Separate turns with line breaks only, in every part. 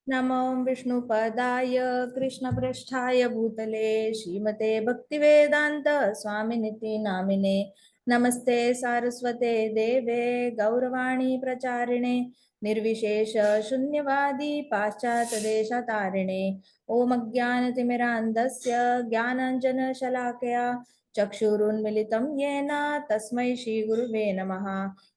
नमो विष्णुपदाय कृष्णपृष्ठाय भूतले श्रीमते भक्तिवेदांत स्वामिनिति नामिने नमस्ते सारस्वते देवे गौरवाणी प्रचारिणे निर्विशेष शून्यवादी पाश्चात्यदेशतारिणे ओम अज्ञानतिमिरान्धस्य ज्ञानाञ्जनशलाकया चक्षुरुन्मिलितं येन तस्मै श्रीगुरुवे नमः।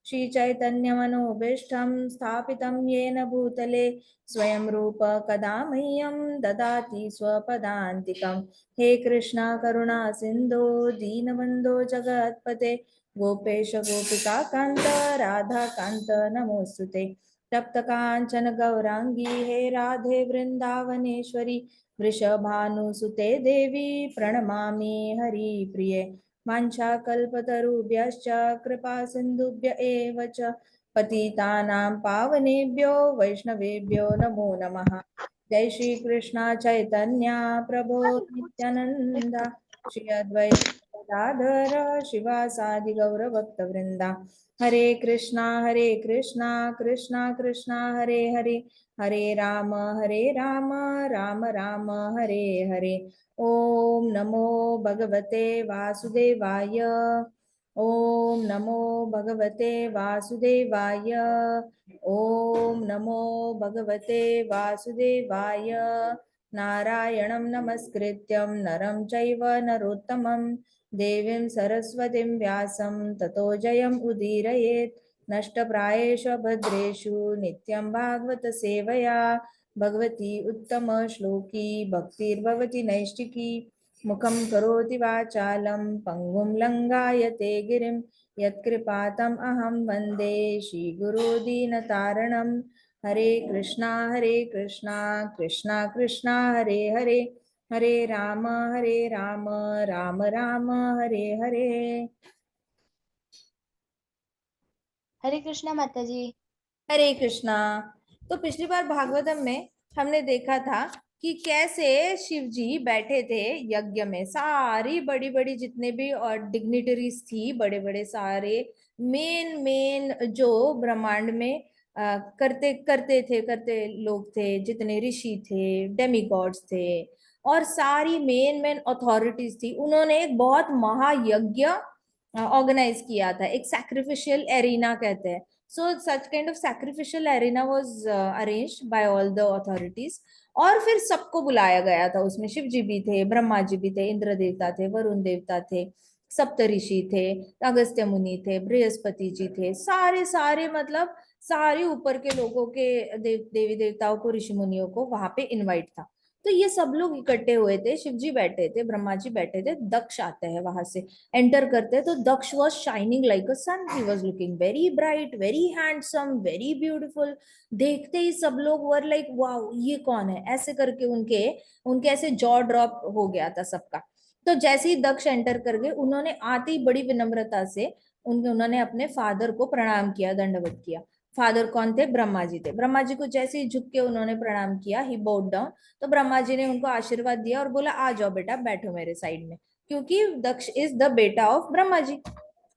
श्रीचैतन्यमनोभीष्टं स्थापितं येन भूतले स्वयं रूप कदा मह्यं ददाति स्वपदान्तिकं। हे कृष्णा करुणा सिन्धो दीनबन्धो जगत्पते गोपेश गोपिका कान्त राधा कान्त नमोऽस्तुते। तप्त कांचन गौरांगी हे राधे वृंदावनेश्वरी वृषभानुसुते देवी प्रणमामि हरिप्रिये। वाञ्छाकल्पतरुभ्यश्च कृपा सिन्धुभ्य एव च पतितानां पावनेभ्यो वैष्णवेभ्यो नमो नमः। जय श्री कृष्ण चैतन्य प्रभो नित्यानंद श्री अद्वैत गदाधर शिवासादि गौर भक्त वृंदा। हरे कृष्णा कृष्णा कृष्णा हरे हरे हरे राम राम राम हरे हरे। ओम नमो भगवते वासुदेवाय। ओम नमो भगवते वासुदेवाय। ओम नमो भगवते वासुदेवाय। नारायणं नमस्कृत्यं नरं चैव नरोत्तमं देवीं सरस्वतीं व्यासं ततो जयम् उदीरयेत्। नष्टप्रायेषु भद्रेषु नित्यं भागवत सेवया भगवती उत्तम श्लोकी भक्तिर्भवति नैष्टिकी। मुखं करोति वाचालं पङ्गुं लङ्घायते गिरिं यत्कृपातम् अहं वन्दे श्रीगुरो दीनतारणं। हरे कृष्णा कृष्णा कृष्णा हरे हरे हरे राम राम राम हरे हरे।
हरे कृष्णा माता जी।
हरे कृष्णा। तो पिछली बार भागवतम में हमने देखा था कि कैसे शिव जी बैठे थे यज्ञ में। सारी बड़ी बड़ी जितने भी और डिग्निटरीज थी, बड़े बड़े सारे मेन मेन जो ब्रह्मांड में करते करते लोग थे, जितने ऋषि थे, डेमिगॉड्स थे और सारी मेन मेन अथॉरिटीज थी, उन्होंने एक बहुत महायज्ञ ऑर्गेनाइज किया था। एक सैक्रिफिशियल एरिना कहते हैं। So such kind of sacrificial arena was arranged by all the authorities। और फिर सबको बुलाया गया था उसमें। शिव जी भी थे, ब्रह्मा जी भी थे, इंद्र देवता थे, वरुण देवता थे, सप्तऋषि थे, अगस्त्य मुनि थे, बृहस्पति जी थे, सारे सारे मतलब सारे ऊपर के लोगों के देवी देवताओं को, ऋषि मुनियों को वहां पे इनवाइट था। तो ये सब लोग इकट्ठे हुए थे, शिव जी बैठे थे, ब्रह्मा जी बैठे थे, दक्ष आते हैं वहां से, एंटर करते हैं तो Daksha was shining like a sun. He was looking very bright, very handsome, very beautiful. देखते ही सब लोग वर लाइक वाओ, ये कौन है, ऐसे करके उनके उनके ऐसे जॉ ड्रॉप हो गया था सबका। तो जैसे ही दक्ष एंटर कर गए, उन्होंने आते ही बड़ी विनम्रता से उन्होंने अपने फादर को प्रणाम किया, दंडवत किया। फादर कौन थे? ब्रह्मा जी थे। ब्रह्मा जी को जैसे ही झुक के उन्होंने प्रणाम किया, ही बोड डाउन। तो ब्रह्मा जी ने उनको आशीर्वाद दिया और बोला आ जाओ बेटा, बैठो मेरे साइड में, क्योंकि दक्ष इज द बेटा ऑफ ब्रह्मा जी।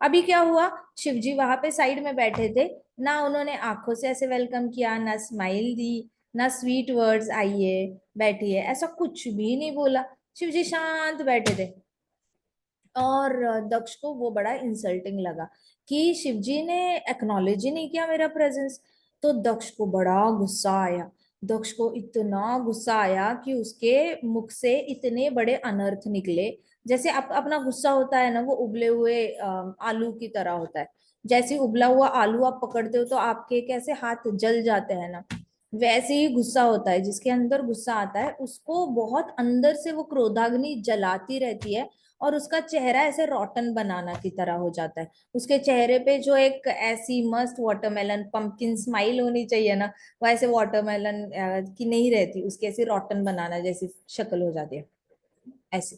अभी क्या हुआ, शिव जी वहां पे साइड में बैठे थे, ना उन्होंने आंखों से ऐसे वेलकम किया, ना स्माइल दी, ना स्वीट वर्ड्स आइए बैठिए, ऐसा कुछ भी नहीं बोला। शिव जी शांत बैठे थे। और दक्ष को वो बड़ा इंसल्टिंग लगा कि शिव जी ने एक्नॉलेज ही नहीं किया मेरा प्रेजेंस। तो दक्ष को बड़ा गुस्सा आया। दक्ष को इतना गुस्सा आया कि उसके मुख से इतने बड़े अनर्थ निकले। जैसे अपना गुस्सा होता है ना, वो उबले हुए आलू की तरह होता है। जैसे उबला हुआ आलू आप पकड़ते हो तो आपके कैसे हाथ जल जाते हैं ना, वैसे ही गुस्सा होता है। जिसके अंदर गुस्सा आता है उसको बहुत अंदर से वो क्रोधाग्नि जलाती रहती है और उसका चेहरा ऐसे रॉटन बनाना की तरह हो जाता है। उसके चेहरे पे जो एक ऐसी मस्त वाटरमेलन पंपकिन स्माइल होनी चाहिए ना, वो ऐसे वाटरमेलन की नहीं रहती, उसके ऐसे रॉटन बनाना जैसी शक्ल हो जाती है ऐसे।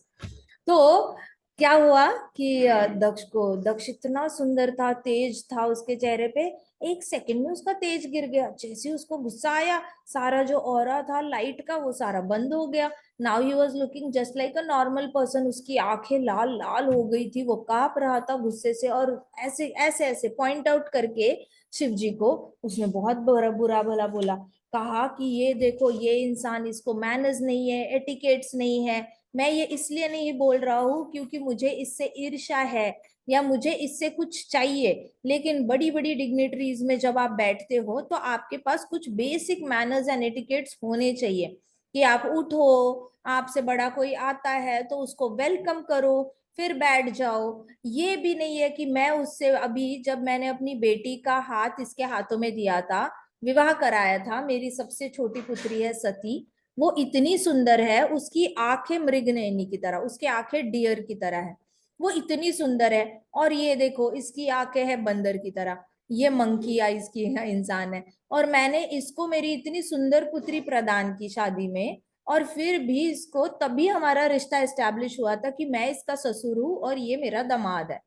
तो क्या हुआ कि दक्ष इतना सुंदर था, तेज था उसके चेहरे पे, एक सेकंड में उसका तेज गिर गया। जैसे उसको गुस्सा आया, सारा जो ऑरा था लाइट का वो सारा बंद हो गया। Now he was looking just like a normal person. उसकी आंखें लाल लाल हो गई थी, वो कांप रहा था गुस्से से, और ऐसे ऐसे ऐसे पॉइंट आउट करके शिव जी को उसने बहुत बुरा बुरा भला बोला। कहा कि ये देखो, ये इंसान, इसको मैनर्स नहीं है, एटिकेट्स नहीं है। मैं ये इसलिए नहीं बोल रहा हूँ क्योंकि मुझे इससे ईर्ष्या है या मुझे इससे कुछ चाहिए, लेकिन बड़ी बड़ी डिग्निटरीज में जब आप बैठते हो तो आपके पास कुछ बेसिक मैनर्स एंड एटिकेट्स होने चाहिए कि आप उठो, आपसे बड़ा कोई आता है तो उसको वेलकम करो, फिर बैठ जाओ। ये भी नहीं है कि मैं उससे, अभी जब मैंने अपनी बेटी का हाथ इसके हाथों में दिया था, विवाह कराया था, मेरी सबसे छोटी पुत्री है सती, वो इतनी सुंदर है, उसकी आंखें मृगनयनी की तरह, उसकी आंखें डियर की तरह है, वो इतनी सुंदर है। और ये देखो इसकी आंखें है बंदर की तरह, ये मंकी आईज की इंसान है। और मैंने इसको मेरी इतनी सुंदर पुत्री प्रदान की शादी में, और फिर भी इसको, तभी हमारा रिश्ता एस्टेब्लिश हुआ था कि मैं इसका ससुर हूं और ये मेरा दामाद है।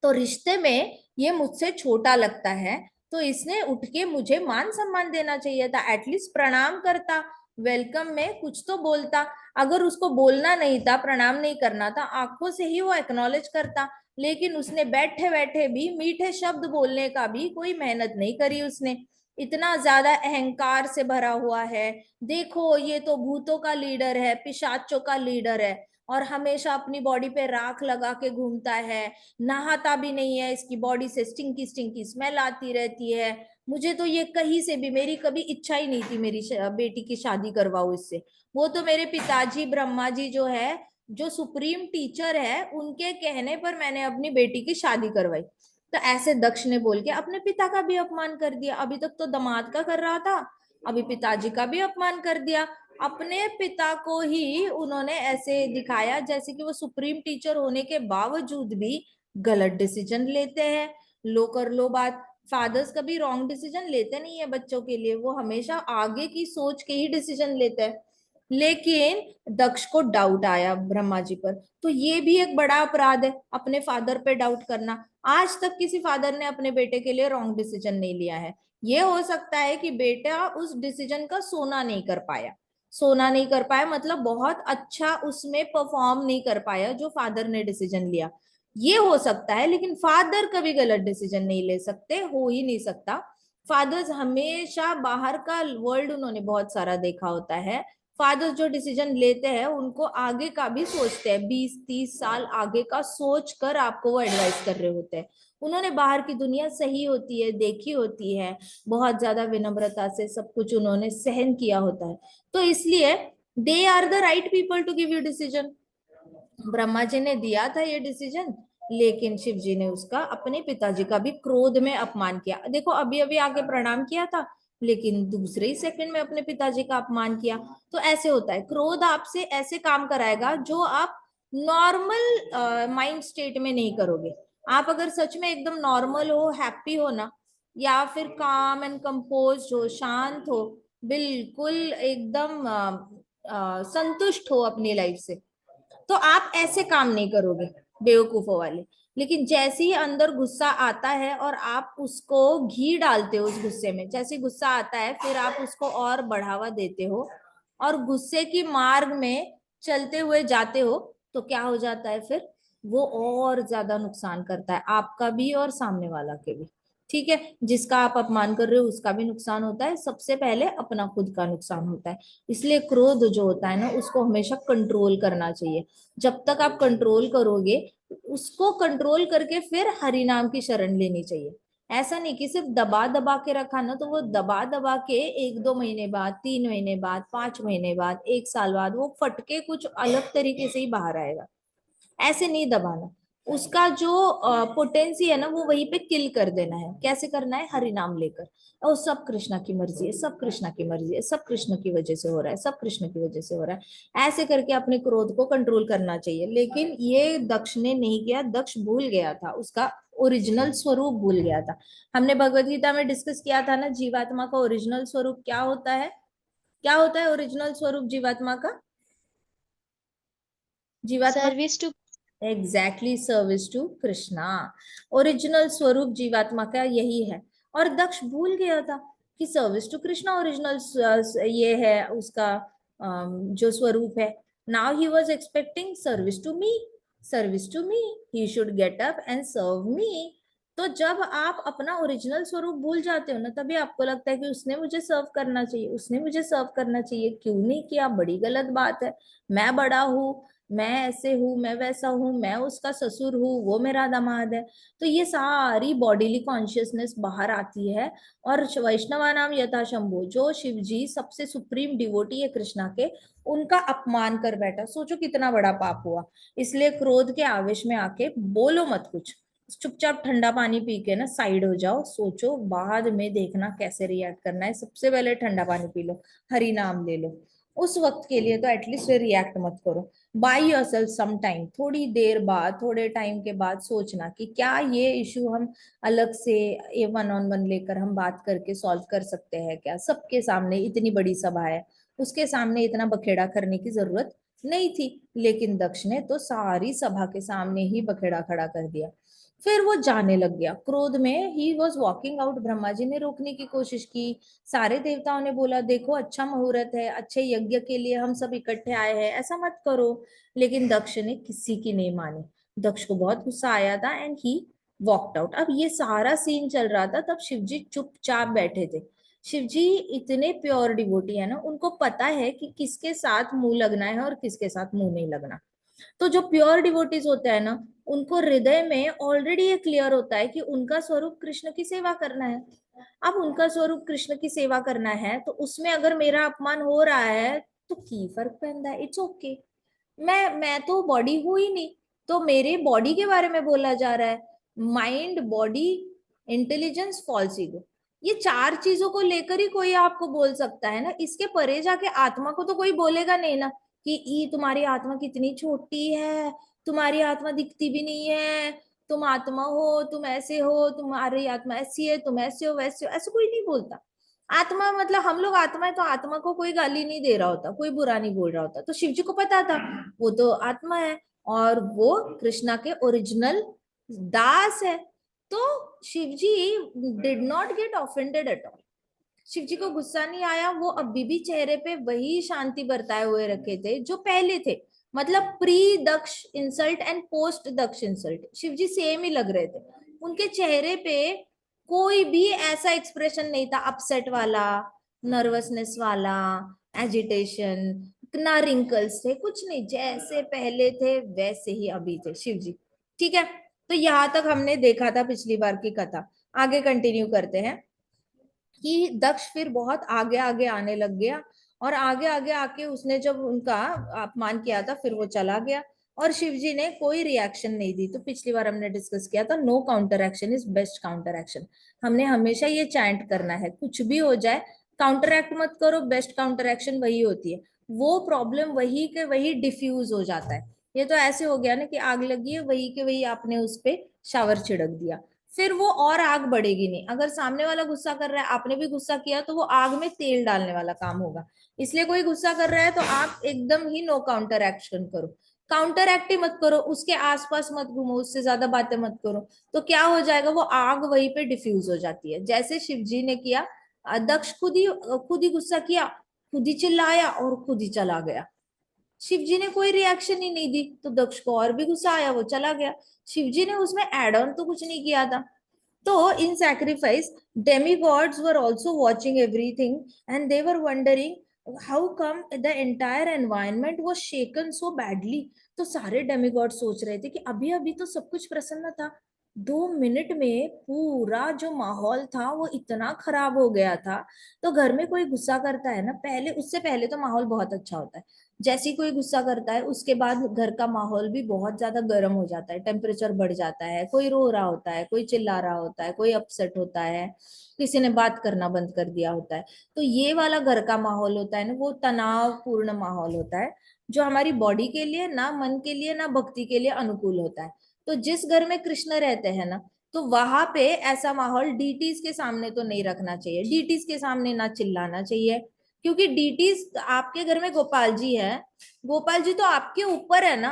तो रिश्ते में ये मुझसे छोटा लगता है, तो इसने उठ के मुझे मान सम्मान देना चाहिए था, एटलीस्ट प्रणाम करता, वेलकम में कुछ तो बोलता। अगर उसको बोलना नहीं था, प्रणाम नहीं करना था, आंखों से ही वो एक्नॉलेज करता। लेकिन उसने बैठे बैठे भी मीठे शब्द बोलने का भी कोई मेहनत नहीं करी उसने। इतना ज्यादा अहंकार से भरा हुआ है, देखो ये तो भूतों का लीडर है, पिशाचों का लीडर है, और हमेशा अपनी बॉडी पे राख लगा के घूमता है, नहाता भी नहीं है, इसकी बॉडी से स्टिंकी स्टिंकी स्मेल आती रहती है। मुझे तो ये कहीं से भी, मेरी कभी इच्छा ही नहीं थी मेरी बेटी की शादी करवाओ इससे। वो तो मेरे पिताजी ब्रह्मा जी जो है, जो सुप्रीम टीचर है, उनके कहने पर मैंने अपनी बेटी की शादी करवाई। तो ऐसे दक्ष ने बोल के अपने पिता का भी अपमान कर दिया। अभी तक तो दामाद का कर रहा था, अभी पिताजी का भी अपमान कर दिया। अपने पिता को ही उन्होंने ऐसे दिखाया जैसे कि वो सुप्रीम टीचर होने के बावजूद भी गलत डिसीजन लेते हैं। लो कर लो बात। फादर्स कभी रॉन्ग डिसीजन लेते नहीं है बच्चों के लिए, वो हमेशा आगे की सोच के ही डिसीजन लेते हैं। लेकिन दक्ष को डाउट आया ब्रह्मा जी पर, तो ये भी एक बड़ा अपराध है, अपने फादर पे डाउट करना। आज तक किसी फादर ने अपने बेटे के लिए रॉन्ग डिसीजन नहीं लिया है। ये हो सकता है कि बेटा उस डिसीजन का सोना नहीं कर पाया, सोना नहीं कर पाया मतलब बहुत अच्छा उसमें परफॉर्म नहीं कर पाया जो फादर ने डिसीजन लिया, ये हो सकता है। लेकिन फादर कभी गलत डिसीजन नहीं ले सकते, हो ही नहीं सकता। फादर्स हमेशा, बाहर का वर्ल्ड उन्होंने बहुत सारा देखा होता है, फादर्स जो डिसीजन लेते हैं उनको आगे का भी सोचते हैं, 20-30 साल आगे का सोच कर आपको वो एडवाइस कर रहे होते हैं। उन्होंने बाहर की दुनिया सही होती है देखी होती है, बहुत ज्यादा विनम्रता से सब कुछ उन्होंने सहन किया होता है। तो इसलिए they are the right people to give you decision. Brahma ji ने दिया था ये डिसीजन, लेकिन शिव जी ने उसका, अपने पिताजी का भी क्रोध में अपमान किया। देखो अभी अभी आके प्रणाम किया था, लेकिन दूसरे ही सेकंड में अपने पिताजी का अपमान किया। तो ऐसे होता है, क्रोध आपसे ऐसे काम कराएगा जो आप नॉर्मल माइंड स्टेट में नहीं करोगे। आप अगर सच में एकदम नॉर्मल हो, हैप्पी हो ना, या फिर काम एंड कंपोज हो, शांत हो, बिल्कुल एकदम संतुष्ट हो अपनी लाइफ से, तो आप ऐसे काम नहीं करोगे बेवकूफों वाले। लेकिन जैसे ही अंदर गुस्सा आता है और आप उसको घी डालते हो उस गुस्से में, जैसे ही गुस्सा आता है फिर आप उसको और बढ़ावा देते हो और गुस्से की मार्ग में चलते हुए जाते हो, तो क्या हो जाता है फिर, वो और ज्यादा नुकसान करता है आपका भी और सामने वाला के भी। ठीक है, जिसका आप अपमान कर रहे हो उसका भी नुकसान होता है, सबसे पहले अपना खुद का नुकसान होता है। इसलिए क्रोध जो होता है ना, उसको हमेशा कंट्रोल करना चाहिए। जब तक आप कंट्रोल करोगे, उसको कंट्रोल करके फिर हरि नाम की शरण लेनी चाहिए। ऐसा नहीं कि सिर्फ दबा दबा के रखा ना, तो वो दबा दबा के 1-2 महीने बाद, 3 महीने बाद, 5 महीने बाद, 1 साल बाद वो फटके कुछ अलग तरीके से ही बाहर आएगा। ऐसे नहीं दबाना, उसका जो पोटेंसी है ना वो वहीं पे किल कर देना है। कैसे करना है, हरि नाम लेकर, और सब कृष्णा की मर्जी है, सब कृष्णा की मर्जी है, सब कृष्ण की वजह से हो रहा है, सब कृष्ण की वजह से हो रहा है, ऐसे करके अपने क्रोध को कंट्रोल करना चाहिए। लेकिन ये दक्ष ने नहीं किया, दक्ष भूल गया था, उसका ओरिजिनल स्वरूप भूल गया था। हमने भगवत गीता में डिस्कस किया था ना, जीवात्मा का ओरिजिनल स्वरूप क्या होता है, क्या होता है ओरिजिनल स्वरूप जीवात्मा का, जीवात्मा,
service to.
Exactly, service to Krishna. Original स्वरूप जीवात्मा का यही है। और दक्ष भूल गया था कि सर्विस टू कृष्णा ओरिजिनल ये है उसका जो स्वरूप है। Now he was expecting service to me, service to me, he should get up and serve me. तो जब आप अपना ओरिजिनल स्वरूप भूल जाते हो ना, तभी आपको लगता है कि उसने मुझे सर्व करना चाहिए, उसने मुझे सर्व करना चाहिए, क्यों नहीं किया, बड़ी गलत बात है। मैं बड़ा हूँ, मैं ऐसे हूँ, मैं वैसा हूँ, मैं उसका ससुर हूँ, वो मेरा दामाद है। तो ये सारी बॉडीली कॉन्शियसनेस बाहर आती है। और वैष्णवा नाम यथा शंभु, जो शिव जी सबसे सुप्रीम डिवोटी है कृष्णा के, उनका अपमान कर बैठा। सोचो कितना बड़ा पाप हुआ। इसलिए क्रोध के आवेश में आके बोलो मत कुछ, चुपचाप ठंडा पानी पी के ना साइड हो जाओ, सोचो बाद में देखना कैसे रिएक्ट करना है। सबसे पहले ठंडा पानी पी लो, हरि नाम ले लो, उस वक्त के लिए तो एटलीस्ट रिएक्ट मत करो। बाई योरसेल्फ सम टाइम, थोड़ी देर बाद, थोड़े टाइम के बाद सोचना कि क्या ये इशू हम अलग से ये वन ऑन वन लेकर हम बात करके सॉल्व कर सकते हैं क्या। सबके सामने इतनी बड़ी सभा है, उसके सामने इतना बखेड़ा करने की जरूरत नहीं थी, लेकिन दक्ष ने तो सारी सभा के सामने ही बखेड़ा खड़ा कर दिया। फिर वो जाने लग गया क्रोध में, he was walking out. Brahma ji ने रोकने की कोशिश की, सारे देवताओं ने बोला देखो अच्छा मुहूर्त है, अच्छे यज्ञ के लिए हम सब इकट्ठे आए हैं, ऐसा मत करो। लेकिन दक्ष ने किसी की नहीं मानी। दक्ष को बहुत गुस्सा आया था एंड ही वॉकड आउट। अब ये सारा सीन चल रहा था, तब शिवजी चुपचाप बैठे थे। शिवजी इतने प्योर डिवोटी है ना, उनको पता है कि किसके साथ मुंह लगना है और किसके साथ मुंह नहीं लगना। तो जो प्योर डिवोटीज होते हैं ना, उनको हृदय में ऑलरेडी ये क्लियर होता है कि उनका स्वरूप कृष्ण की सेवा करना है। अब उनका स्वरूप कृष्ण की सेवा करना है, तो उसमें अगर मेरा अपमान हो रहा है तो की फर्क पैंदा है, इट्स ओके। मैं तो बॉडी हूं ही नहीं, तो मेरे बॉडी के बारे में बोला जा रहा है। Mind, body, intelligence, false ego, ये चार चीजों को लेकर ही कोई आपको बोल सकता है ना। इसके परे जाके आत्मा को तो कोई बोलेगा नहीं ना कि ई तुम्हारी आत्मा कितनी छोटी है, तुम्हारी आत्मा दिखती भी नहीं है, तुम आत्मा हो, तुम ऐसे हो, तुम्हारी आत्मा ऐसी है, तुम ऐसे हो वैसे हो, ऐसे कोई नहीं बोलता। आत्मा मतलब हम लोग आत्मा है, तो आत्मा को कोई गाली नहीं दे रहा होता, कोई बुरा नहीं बोल रहा होता। तो शिव जी को पता था वो तो आत्मा है और वो कृष्णा के ओरिजिनल दास है। तो Shiv ji did not get offended at all. Shiv ji को गुस्सा नहीं आया, वो अभी भी चेहरे पे वही शांति बरताए हुए रखे थे जो पहले थे। मतलब pre Daksha insult and post Daksha insult Shiv ji same ही लग रहे थे। उनके चेहरे पे कोई भी ऐसा एक्सप्रेशन नहीं था अपसेट वाला, नर्वसनेस वाला, एजिटेशन, ना रिंकल्स थे, कुछ नहीं, जैसे पहले थे वैसे ही अभी थे शिव जी। ठीक है, तो यहां तक हमने देखा था पिछली बार की कथा। आगे कंटिन्यू करते हैं कि दक्ष फिर बहुत आगे आगे आने लग गया, और आगे आगे आके उसने जब उनका अपमान किया था फिर वो चला गया, और शिवजी ने कोई रिएक्शन नहीं दी। तो पिछली बार हमने डिस्कस किया था no counter action is best counter action. हमने हमेशा ये चैंट करना है, कुछ भी हो जाए काउंटर एक्ट मत करो, बेस्ट काउंटर एक्शन वही होती है। वो प्रॉब्लम वही के वही डिफ्यूज हो जाता है। ये तो ऐसे हो गया ना कि आग लगी है, वही के वही आपने उस पे शावर छिड़क दिया, फिर वो और आग बढ़ेगी नहीं। अगर सामने वाला गुस्सा कर रहा है, आपने भी गुस्सा किया, तो वो आग में तेल डालने वाला काम होगा। इसलिए कोई गुस्सा कर रहा है तो आप एकदम ही नो काउंटर एक्शन करो, काउंटर एक्ट ही मत करो, उसके आसपास मत घूमो, उससे ज्यादा बातें मत करो। तो क्या हो जाएगा, वो आग वहीं पे डिफ्यूज हो जाती है, जैसे शिव जी ने किया। दक्ष खुद ही गुस्सा किया, खुद ही चिल्लाया और खुद ही चला गया। शिव जी ने कोई रिएक्शन ही नहीं दी, तो दक्ष को और भी गुस्सा आया, वो चला गया। शिव जी ने उसमें एड ऑन तो कुछ नहीं किया था। तो in sacrifice, demigods were also watching everything, and they were wondering how come the entire environment was shaken so badly. तो सारे डेमिगॉड सोच रहे थे कि अभी अभी तो सब कुछ प्रसन्न था, 2 मिनट में पूरा जो माहौल था वो इतना खराब हो गया था। तो घर में कोई गुस्सा करता है ना, पहले उससे पहले तो माहौल बहुत अच्छा होता है। जैसे ही कोई गुस्सा करता है उसके बाद घर का माहौल भी बहुत ज्यादा गर्म हो जाता है, टेम्परेचर बढ़ जाता है, कोई रो रहा होता है, कोई चिल्ला रहा होता है, कोई अपसेट होता है, किसी ने बात करना बंद कर दिया होता है। तो ये वाला घर का माहौल होता है ना, वो तनाव पूर्ण माहौल होता है, जो हमारी बॉडी के लिए ना, मन के लिए ना, भक्ति के लिए अनुकूल होता है। तो जिस घर में कृष्ण रहते हैं ना, तो वहां पे ऐसा माहौल डीटीज के सामने तो नहीं रखना चाहिए, डीटीज के सामने ना चिल्लाना चाहिए, क्योंकि डीटीज आपके घर में गोपाल जी है, गोपाल जी तो आपके ऊपर है ना।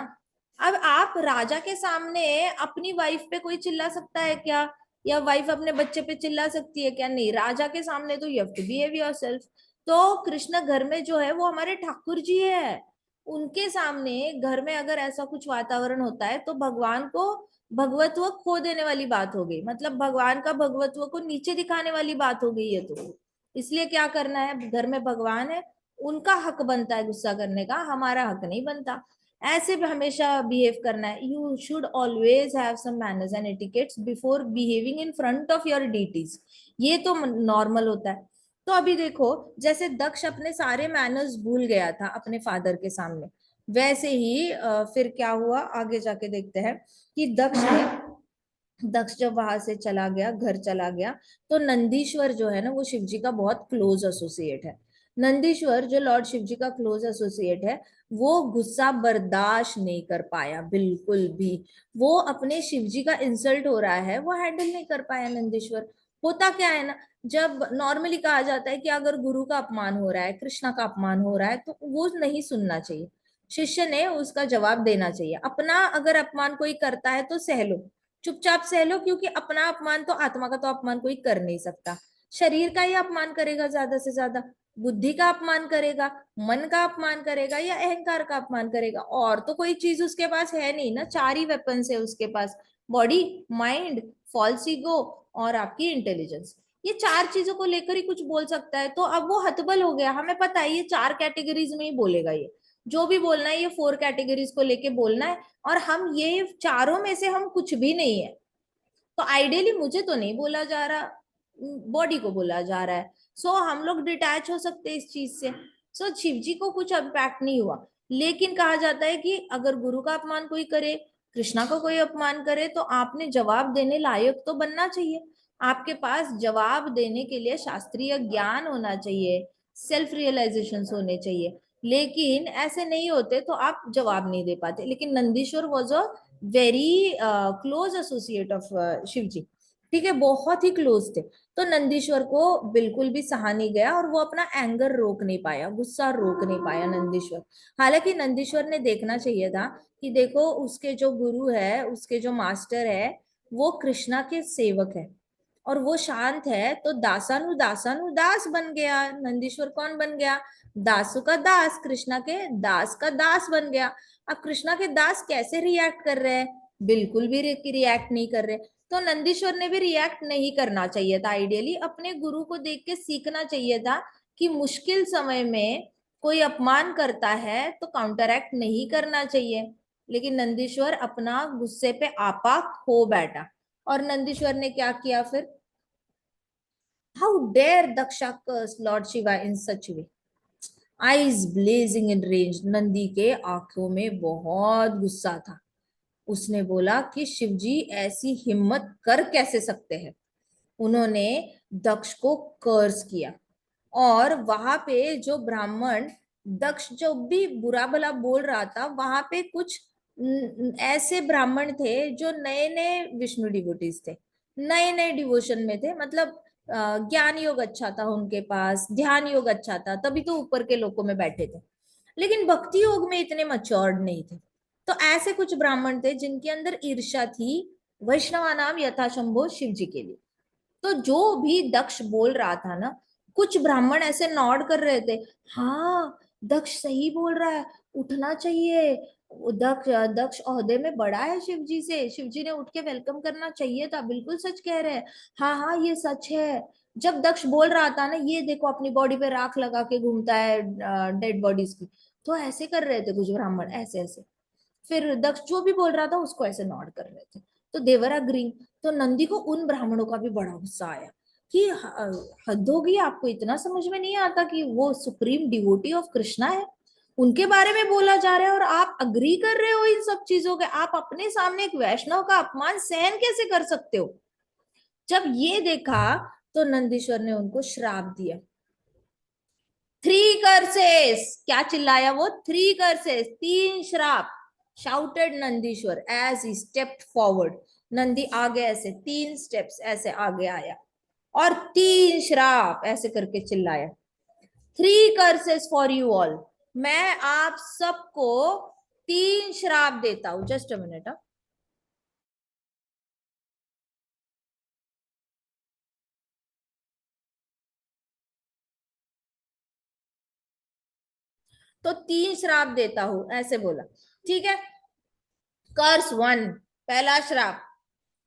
अब आप राजा के सामने अपनी वाइफ पे कोई चिल्ला सकता है क्या? या वाइफ अपने बच्चे पे चिल्ला सकती है क्या? नहीं। राजा के सामने तो you have to behave yourself. तो कृष्ण घर में जो है वो हमारे ठाकुर जी है, उनके सामने घर में अगर ऐसा कुछ वातावरण होता है तो भगवान को भगवत्व खो देने वाली बात हो गई, मतलब भगवान का भगवत्व को नीचे दिखाने वाली बात हो गई है। तो इसलिए क्या करना है, घर में भगवान है, उनका हक बनता है गुस्सा करने का, हमारा हक नहीं बनता। ऐसे भी हमेशा बिहेव करना है। You should always have some manners and etiquettes before behaving in front of your deities. ये तो नॉर्मल होता है। तो अभी देखो, जैसे दक्ष अपने सारे मैनर्स भूल गया था अपने फादर के सामने, वैसे ही फिर क्या हुआ आगे जाके देखते हैं कि दक्ष जब वहां से चला गया, घर चला गया, तो नंदीश्वर जो है ना वो शिव जी का बहुत क्लोज एसोसिएट है। नंदीश्वर जो लॉर्ड शिव जी का क्लोज एसोसिएट है, वो गुस्सा बर्दाश्त नहीं कर पाया बिल्कुल भी। वो अपने शिव जी का इंसल्ट हो रहा है वो हैंडल नहीं कर पाया नंदीश्वर। होता क्या है ना, जब नॉर्मली कहा जाता है कि अगर गुरु का अपमान हो रहा है, कृष्णा का अपमान हो रहा है, तो वो नहीं सुनना चाहिए, शिष्य ने उसका जवाब देना चाहिए। अपना अगर अपमान कोई करता है तो सह लो, चुपचाप सह लो, क्योंकि अपना अपमान तो आत्मा का तो अपमान कोई कर नहीं सकता। शरीर का ही अपमान करेगा ज्यादा से ज्यादा, बुद्धि का अपमान करेगा, मन का अपमान करेगा, या अहंकार का अपमान करेगा। और तो कोई चीज उसके पास है नहीं ना, चार ही वेपन्स है उसके पास, बॉडी, माइंड, फॉल्स ईगो और आपकी इंटेलिजेंस। ये चार चीजों को लेकर ही कुछ बोल सकता है। तो अब वो हतबल हो गया, हमें पता है ये चार कैटेगरीज में ही बोलेगा, ये जो भी बोलना है ये फोर कैटेगरीज को लेके बोलना है। और हम ये चारों में से हम कुछ भी नहीं है। तो आइडियली मुझे तो नहीं बोला जा रहा, बॉडी को बोला जा रहा है। सो हम लोग डिटैच हो सकते हैं इस चीज से। सो शिव जी को कुछ इम्पैक्ट नहीं हुआ। लेकिन कहा जाता है कि अगर गुरु का अपमान कोई करे, कृष्णा का कोई अपमान करे, तो आपने जवाब देने लायक तो बनना चाहिए। आपके पास जवाब देने के लिए शास्त्रीय ज्ञान होना चाहिए, सेल्फ रियलाइजेशन होने चाहिए। लेकिन ऐसे नहीं होते तो आप जवाब नहीं दे पाते। लेकिन Nandishwar was a very close associate of Shiv ji, ठीक है, बहुत ही क्लोज थे। तो नंदीश्वर को बिल्कुल भी सहा नहीं गया और वो अपना एंगर रोक नहीं पाया, गुस्सा रोक नहीं पाया नंदीश्वर। हालांकि नंदीश्वर ने देखना चाहिए था कि देखो उसके जो गुरु है, उसके जो मास्टर है, वो कृष्णा के सेवक है और वो शांत है, तो दासानु दासानु दास बन गया। नंदीश्वर कौन बन गया? दासु का दास, कृष्णा के दास का दास बन गया। अब कृष्णा के दास कैसे रिएक्ट कर रहे हैं? बिल्कुल भी रिएक्ट नहीं कर रहे। तो नंदीश्वर ने भी रिएक्ट नहीं करना चाहिए था, आइडियली अपने गुरु को देख के सीखना चाहिए था कि मुश्किल समय में कोई अपमान करता है तो काउंटर एक्ट नहीं करना चाहिए। लेकिन नंदीश्वर अपना गुस्से पे आपा खो बैठा। और नंदीश्वर ने क्या किया फिर? How dare Daksha curse lord Shiva in such way, eyes blazing in rage. Nandi के आंखों में बहुत गुस्सा था। उसने बोला कि शिवजी ऐसी हिम्मत कर कैसे सकते हैं। उन्होंने दक्ष को कर्स किया। और वहां पे जो ब्राह्मण दक्ष जो भी बुरा भला बोल रहा था, वहां पे कुछ ऐसे ब्राह्मण थे जो नए नए विष्णु डिवोटीज थे, नए नए डिवोशन में थे, मतलब ज्ञान योग अच्छा था उनके पास, ध्यान योग अच्छा था, तभी तो ऊपर के लोकों में बैठे थे। लेकिन भक्ति योग में इतने मच्योर्ड नहीं थे। तो ऐसे कुछ ब्राह्मण थे जिनके अंदर ईर्ष्या थी वैष्णवा नाम यथाशंभो शिव जी के लिए। तो जो भी दक्ष बोल रहा था ना, कुछ ब्राह्मण ऐसे नॉड कर रहे थे, हाँ दक्ष सही बोल रहा है, उठना चाहिए। दक्ष दक्ष ओहदे में बड़ा है शिव जी से, शिव जी ने उठ के वेलकम करना चाहिए था, बिल्कुल सच कह रहे हैं। हाँ हाँ ये सच है। जब दक्ष बोल रहा था ना, ये देखो अपनी बॉडी पे राख लगा के घूमता है डेड बॉडीज की, तो ऐसे कर रहे थे कुछ ब्राह्मण, ऐसे ऐसे। फिर दक्ष जो भी बोल रहा था उसको ऐसे नॉड कर रहे थे, तो देवर अग्री। तो नंदी को उन ब्राह्मणों का भी बड़ा गुस्सा आया कि हद हो गई, आपको इतना समझ में नहीं आता कि वो सुप्रीम डिवोटी ऑफ कृष्णा है, उनके बारे में बोला जा रहा है और आप अग्री कर रहे हो इन सब चीजों के? आप अपने सामने एक वैष्णव का अपमान सहन कैसे कर सकते हो? जब ये देखा तो नंदीश्वर ने उनको श्राप दिया, 3 कर्सेस। क्या चिल्लाया वो? 3 कर्सेस, 3 श्राप। Shouted Nandishwar as he stepped forward. Nandi आगे ऐसे 3 स्टेप्स ऐसे आगे आया और 3 श्राप ऐसे करके चिल्लाया, 3 कर्सेस फॉर यू ऑल। मैं आप सबको 3 श्राप देता हूं। Just a minute. तो 3 श्राप देता हूं, ऐसे बोला। ठीक है। कर्स 1, पहला श्राप,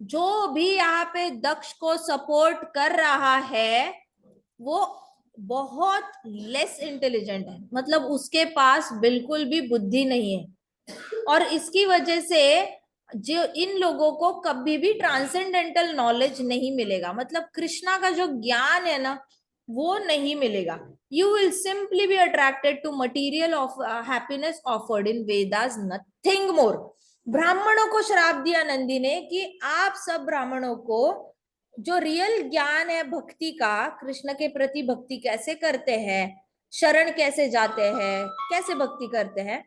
जो भी यहाँ पे दक्ष को सपोर्ट कर रहा है वो बहुत लेस इंटेलिजेंट है, मतलब उसके पास बिल्कुल भी बुद्धि नहीं है, और इसकी वजह से जो इन लोगों को कभी भी ट्रांसेंडेंटल नॉलेज नहीं मिलेगा, मतलब कृष्णा का जो ज्ञान है ना वो नहीं मिलेगा। You will simply be attracted to material of happiness offered in Vedas, nothing more. ब्राह्मणों को श्राप दिया नंदी ने कि आप सब ब्राह्मणों को जो रियल ज्ञान है भक्ति का, कृष्ण के प्रति भक्ति कैसे करते हैं, शरण कैसे जाते हैं, कैसे भक्ति करते हैं,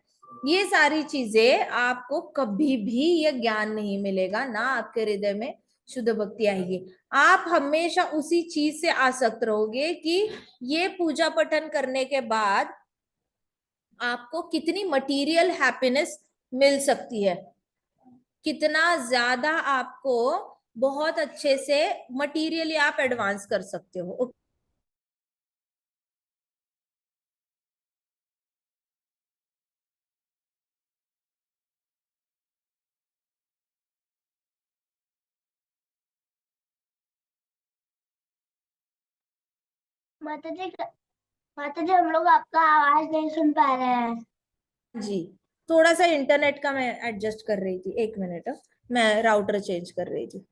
ये सारी चीजें आपको कभी भी ये ज्ञान नहीं मिलेगा, ना आपके हृदय में शुद्ध भक्ति आएगी। आप हमेशा उसी चीज से आसक्त रहोगे कि ये पूजा पठन करने के बाद आपको कितनी मटीरियल हैप्पीनेस मिल सकती है, कितना ज्यादा आपको बहुत अच्छे से मटीरियली आप एडवांस कर सकते हो।
माता जी, हम लोग आपका आवाज नहीं सुन पा रहे हैं।
जी, थोड़ा सा इंटरनेट का मैं एडजस्ट कर रही थी, 1 मिनट, मैं राउटर चेंज कर रही थी।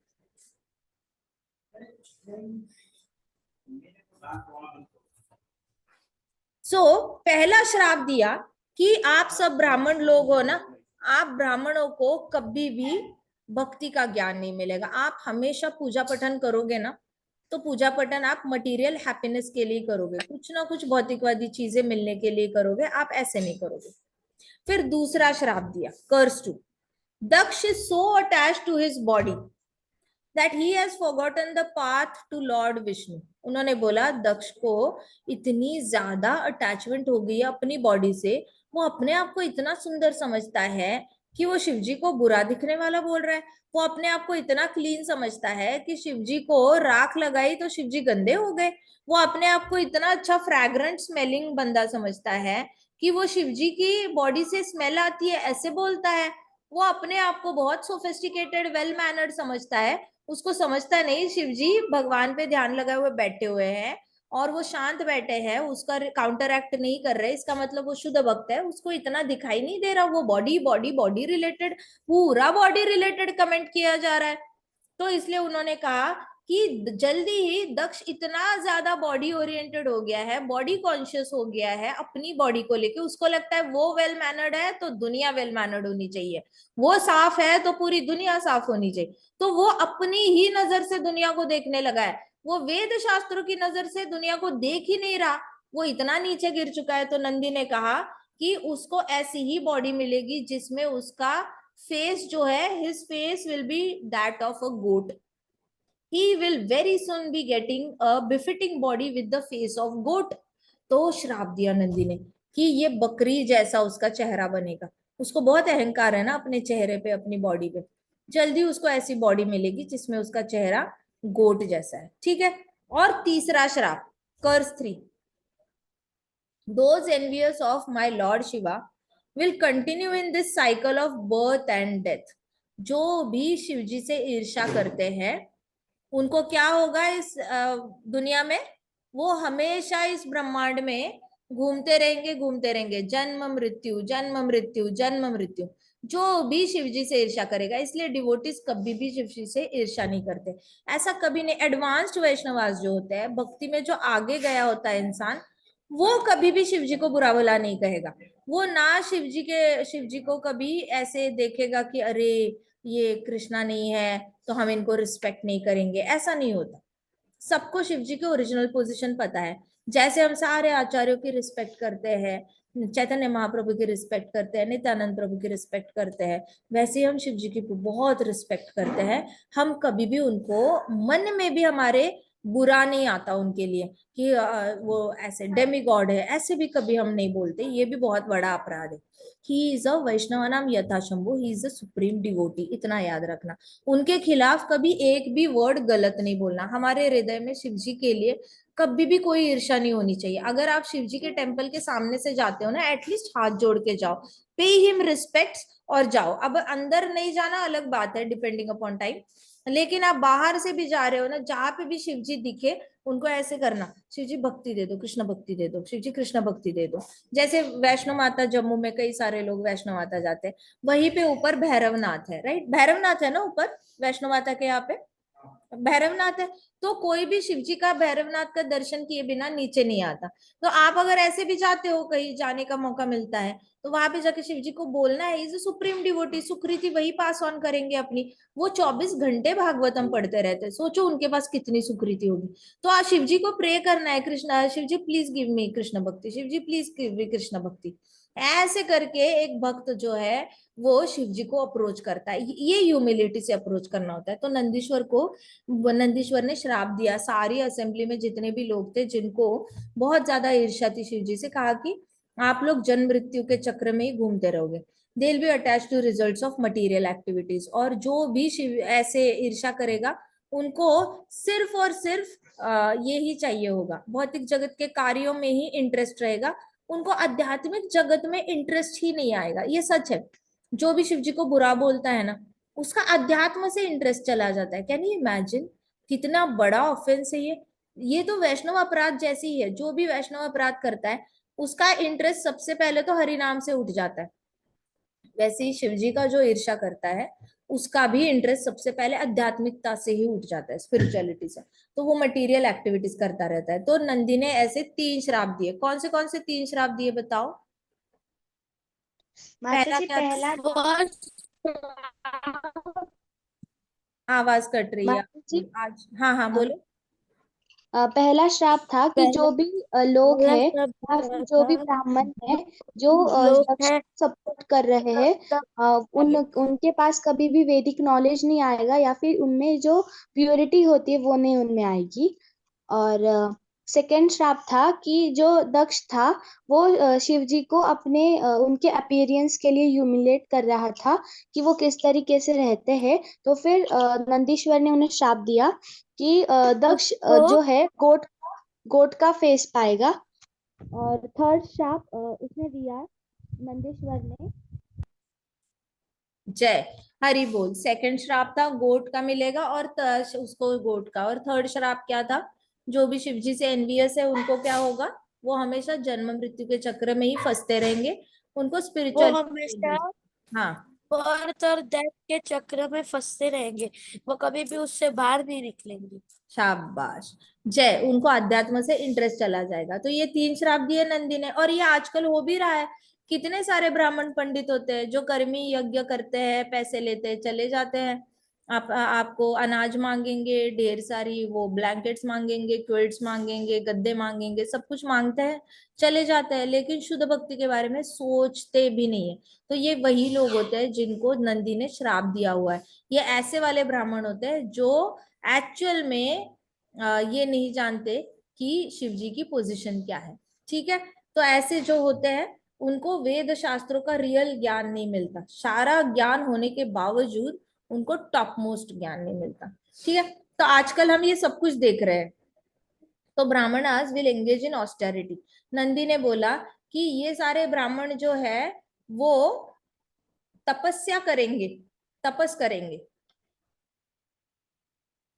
पहला श्राप दिया कि आप सब ब्राह्मण लोग हो ना, आप ब्राह्मणों को कभी भी भक्ति का ज्ञान नहीं मिलेगा। आप हमेशा पूजा पठन करोगे ना, तो पूजा पठन आप मटेरियल हैप्पीनेस के लिए करोगे, कुछ ना कुछ भौतिकवादी चीजें मिलने के लिए करोगे, आप ऐसे नहीं करोगे। फिर दूसरा श्राप दिया, curse 2, Daksha is so attached to his body that he has forgotten the path to Lord Vishnu। उन्होंने बोला दक्ष को इतनी ज्यादा अटैचमेंट हो गई है अपनी बॉडी से, वो अपने आप को इतना सुंदर समझता है कि वो शिवजी को बुरा दिखने वाला बोल रहा है। वो अपने आप को इतना क्लीन समझता है कि शिवजी को राख लगाई तो शिवजी गंदे हो गए। वो अपने आप को इतना अच्छा फ्रैग्रेंट स्मेलिंग बंदा समझता है कि वो शिवजी की बॉडी से स्मेल आती है ऐसे बोलता है। वो अपने आप को बहुत सोफिस्टिकेटेड वेल मैनर्ड समझता है। उसको समझता नहीं शिवजी भगवान पे ध्यान लगाए हुए बैठे हुए हैं और वो शांत बैठे हैं, उसका काउंटर एक्ट नहीं कर रहे, इसका मतलब वो शुद्ध भक्त है। उसको इतना दिखाई नहीं दे रहा, वो बॉडी बॉडी बॉडी रिलेटेड, पूरा बॉडी रिलेटेड कमेंट किया जा रहा है। तो इसलिए उन्होंने कहा कि जल्दी ही दक्ष इतना ज्यादा बॉडी ओरिएंटेड हो गया है, बॉडी कॉन्शियस हो गया है अपनी बॉडी को लेके। उसको लगता है वो वेल मैनर्ड है तो दुनिया वेल मैनर्ड होनी चाहिए, वो साफ है तो पूरी दुनिया साफ होनी चाहिए। तो वो अपनी ही नजर से दुनिया को देखने लगा है, वो वेद शास्त्रों की नजर से दुनिया को देख ही नहीं रहा, वो इतना नीचे गिर चुका है। तो नंदी ने कहा कि उसको ऐसी ही बॉडी मिलेगी जिसमें उसका फेस जो है, his face will be that of a goat. he will very soon be getting a befitting body with the face of goat। तो श्राप दिया नंदी ने कि ये बकरी जैसा उसका चेहरा बनेगा। उसको बहुत अहंकार है ना अपने चेहरे पे, अपनी बॉडी पे। जल्दी उसको ऐसी बॉडी मिलेगी जिसमें उसका चेहरा गोट जैसा है। ठीक है। और तीसरा श्राप, कर्स 3, those envious of my lord shiva will continue in this cycle of birth and death। जो भी शिवजी से ईर्ष्या करते हैं उनको क्या होगा इस दुनिया में, वो हमेशा इस ब्रह्मांड में घूमते रहेंगे, जन्म मृत्यु जन्म मृत्यु जन्म मृत्यु। जो भी शिवजी से ईर्ष्या करेगा, इसलिए डिवोटीज कभी भी शिवजी से ईर्ष्या नहीं करते, ऐसा कभी नहीं। एडवांस्ड वैष्णवास जो होते हैं, भक्ति में जो आगे गया होता है इंसान, वो कभी भी शिवजी को बुरा भला नहीं कहेगा। वो ना शिवजी को कभी ऐसे देखेगा कि अरे ये कृष्णा नहीं है तो हम इनको रिस्पेक्ट नहीं करेंगे, ऐसा नहीं होता। सबको शिवजी की ओरिजिनल पोजीशन पता है। जैसे हम सारे आचार्यों की रिस्पेक्ट करते हैं, चैतन्य महाप्रभु की रिस्पेक्ट करते हैं, नित्यानंद प्रभु की रिस्पेक्ट करते हैं, वैसे ही हम शिव जी की बहुत रिस्पेक्ट करते हैं। हम कभी भी उनको मन में भी हमारे बुरा नहीं आता उनके लिए कि वो ऐसे डेमिगॉड है, ऐसे भी कभी हम नहीं बोलते, ये भी बहुत बड़ा अपराध है। ही इज अ वैष्णव नाम यथा Shambhu, he is a supreme devotee, इतना याद रखना। उनके खिलाफ कभी एक भी वर्ड गलत नहीं बोलना। हमारे हृदय में शिव जी के लिए कभी भी कोई ईर्ष्या नहीं होनी चाहिए। अगर आप शिव जी के टेम्पल के सामने से जाते हो ना, एटलीस्ट हाथ जोड़ के जाओ, पे हिम रिस्पेक्ट और जाओ। अब अंदर नहीं जाना अलग बात है, डिपेंडिंग अपॉन टाइम, लेकिन आप बाहर से भी जा रहे हो ना, जहां पे भी शिव जी दिखे उनको ऐसे करना, शिव जी भक्ति दे दो, कृष्ण भक्ति दे दो, शिव जी कृष्ण भक्ति दे दो। जैसे वैष्णो माता, जम्मू में कई सारे लोग वैष्णो माता जाते हैं, वहीं पे ऊपर भैरवनाथ है, राइट, भैरवनाथ है ना ऊपर वैष्णो माता के यहाँ पे, भैरवनाथ है। तो कोई भी शिव जी का भैरवनाथ का दर्शन किए बिना नीचे नहीं आता। तो आप अगर ऐसे भी जाते हो, कहीं जाने का मौका मिलता है, तो वहां पे जाके शिव जी को बोलना है, इज सुप्रीम डिवोटी, सुकृति वही पास ऑन करेंगे अपनी। वो 24 घंटे भागवतम पढ़ते रहते हैं, सोचो उनके पास कितनी सुकृति होगी। तो आज शिव जी को प्रे करना है, कृष्ण शिव जी प्लीज गिव मी कृष्ण भक्ति, शिव जी प्लीज गिव मी कृष्ण भक्ति। ऐसे करके एक भक्त जो है वो शिव जी को अप्रोच करता है, ये ह्यूमिलिटी से अप्रोच करना होता है। तो नंदीश्वर को, नंदीश्वर ने श्राप दिया सारी असेंबली में जितने भी लोग थे जिनको बहुत ज्यादा ईर्ष्या थी शिव जी से, कहा कि आप लोग जन्म मृत्यु के चक्र में ही घूमते रहोगे, they will be attach to results of material activities. और जो भी शिव ऐसे ईर्ष्या करेगा उनको सिर्फ और सिर्फ ये ही चाहिए होगा, भौतिक जगत के कार्यों में ही इंटरेस्ट रहेगा, उनको आध्यात्मिक जगत में इंटरेस्ट ही नहीं आएगा। ये सच है। जो भी शिव जी को बुरा बोलता है ना, उसका अध्यात्म से इंटरेस्ट चला जाता है। कैन यू इमेजिन, कितना बड़ा ऑफेंस है ये तो वैष्णव अपराध जैसी ही है। जो भी वैष्णव अपराध करता है उसका इंटरेस्ट सबसे पहले तो हरि नाम से उठ जाता है। वैसे ही शिव जी का जो ईर्ष्या करता है उसका भी इंटरेस्ट सबसे पहले आध्यात्मिकता से ही उठ जाता है, स्पिरिचुअलिटी से। तो वो मटेरियल एक्टिविटीज करता रहता है। तो नंदी ने ऐसे 3 श्राप दिए। कौन से 3 श्राप दिए बताओ?
माता
पहला
जी
क्या था?
पहला
आवाज कट रही है
माता जी
आपकी आज। हाँ हाँ
अ,
बोलो।
पहला श्राप था कि
पहला
जो भी लोग
पहला
हैं
शब्द
या फिर
क्या
जो भी
था?
ब्राह्मण है
जो
जो
लोग
दक्ष
हैं
सपोर्ट कर रहे हैं,
तब
उनके पास कभी भी वैदिक नॉलेज नहीं आएगा, या फिर उनमें जो प्योरिटी होती है वो नहीं उनमें आएगी। और सेकंड श्राप था कि जो दक्ष था वो शिव जी को अपने उनके अपीयरेंस के लिए ह्यूमिलेट कर रहा था कि वो किस तरीके से रहते हैं। तो फिर नंदीश्वर ने उन्हें श्राप दिया कि दक्ष
उसको
जो है गोट का फेस पाएगा। और थर्ड श्राप उसने दिया नंदीश्वर ने।
जय हरि बोल। सेकंड श्राप था गोट का मिलेगा, और उसको गोट का। और थर्ड श्राप क्या था? जो भी शिव जी से एनवियस है उनको क्या होगा? वो हमेशा जन्म मृत्यु के चक्र में ही फंसते रहेंगे, उनको
वो
स्पिरिचुअल।
हमेशा
हाँ,
बर्थ और डेथ के चक्र में फंसते रहेंगे, वो कभी भी उससे बाहर नहीं निकलेंगे।
शाबाश। जय, उनको अध्यात्म से इंटरेस्ट चला जाएगा। तो ये 3 श्राप दिए नंदी ने, और ये आजकल हो भी रहा है। कितने सारे ब्राह्मण पंडित होते हैं जो कर्मी यज्ञ करते हैं, पैसे लेते हैं, चले जाते हैं। आपको अनाज मांगेंगे, ढेर सारी वो ब्लैंकेट्स मांगेंगे, क्विल्ट्स मांगेंगे, गद्दे मांगेंगे, सब कुछ मांगते हैं, चले जाते हैं, लेकिन शुद्ध भक्ति के बारे में सोचते भी नहीं है। तो ये वही लोग होते हैं जिनको नंदी ने श्राप दिया हुआ है। ये ऐसे वाले ब्राह्मण होते हैं जो एक्चुअल में ये नहीं जानते कि शिव जी की पोजीशन क्या है। ठीक है। तो ऐसे जो होते हैं उनको वेद शास्त्रों का रियल ज्ञान नहीं मिलता, सारा ज्ञान होने के बावजूद उनको टॉप मोस्ट ज्ञान नहीं मिलता। ठीक है। तो आजकल हम ये सब कुछ देख रहे हैं। तो ब्राह्मण आज will engage in austerity. Nandi ने बोला कि ये सारे ब्राह्मण जो है वो तपस्या करेंगे, तपस करेंगे,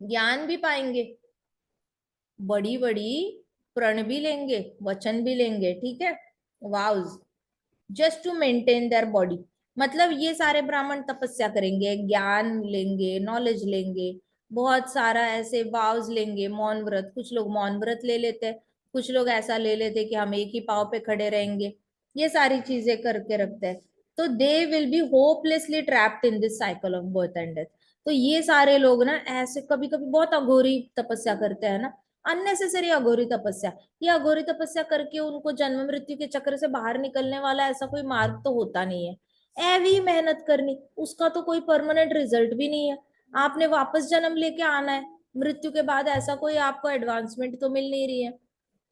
ज्ञान भी पाएंगे, बड़ी बड़ी प्रण भी लेंगे, वचन भी लेंगे, ठीक है, vows, just to maintain their body. मतलब ये सारे ब्राह्मण तपस्या करेंगे, ज्ञान लेंगे, नॉलेज लेंगे, बहुत सारा ऐसे वाउज लेंगे, मौन व्रत, कुछ लोग मौन व्रत ले लेते हैं, कुछ लोग ऐसा ले लेते हैं कि हम एक ही पाव पे खड़े रहेंगे, ये सारी चीजें करके रखते हैं। तो दे will B hopelessly trapped in this cycle of birth and death. तो ये सारे लोग ना ऐसे कभी कभी बहुत अघोरी तपस्या करते हैं ना, अननेसेसरी अघोरी तपस्या। ये अघोरी तपस्या करके उनको जन्म मृत्यु के चक्र से बाहर निकलने वाला ऐसा कोई मार्ग तो होता नहीं है। ऐवी मेहनत करनी, उसका तो कोई परमानेंट रिजल्ट भी नहीं है। आपने वापस जन्म लेके आना है, मृत्यु के बाद ऐसा कोई आपको एडवांसमेंट तो मिल नहीं रही है।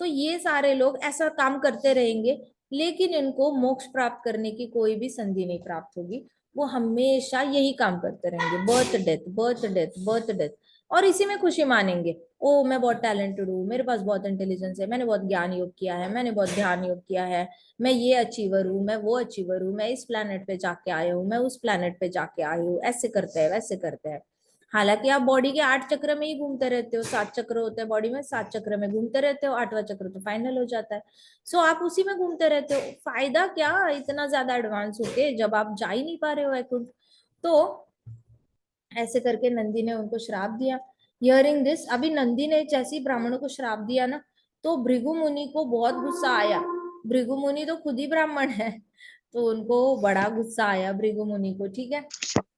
तो ये सारे लोग ऐसा काम करते रहेंगे, लेकिन इनको मोक्ष प्राप्त करने की कोई भी संधि नहीं प्राप्त होगी। वो हमेशा यही काम करते रहेंगे, birth death birth death birth death, और इसी में खुशी मानेंगे। ओ मैं बहुत टैलेंटेड हूँ, मेरे पास बहुत इंटेलिजेंस है, मैंने बहुत ज्ञान योग किया है, मैंने बहुत ध्यान योग किया है, मैं ये अचीवर हूँ, मैं वो अचीवर हूँ, मैं इस प्लेनेट पे जाके आया हूँ, मैं उस प्लेनेट पे जाके आई हूँ, ऐसे करते हैं वैसे करते हैं। हालांकि आप बॉडी के 8 चक्र में ही घूमते रहते हो, 7 चक्र होते हैं बॉडी में, 7 चक्र में घूमते रहते हो, 8वां चक्र तो फाइनल हो जाता है। सो आप उसी में घूमते रहते हो, फायदा क्या इतना ज्यादा एडवांस होके जब आप जा ही नहीं पा रहे हो वैकुंठ। तो ऐसे करके नंदी ने उनको श्राप दिया। हियरिंग दिस, अभी नंदी ने जैसे ही ब्राह्मणों को श्राप दिया ना, तो भृगु मुनि को बहुत गुस्सा आया। भृगु मुनि तो खुद ही ब्राह्मण है, तो उनको बड़ा गुस्सा आया भृगु मुनि को, ठीक है।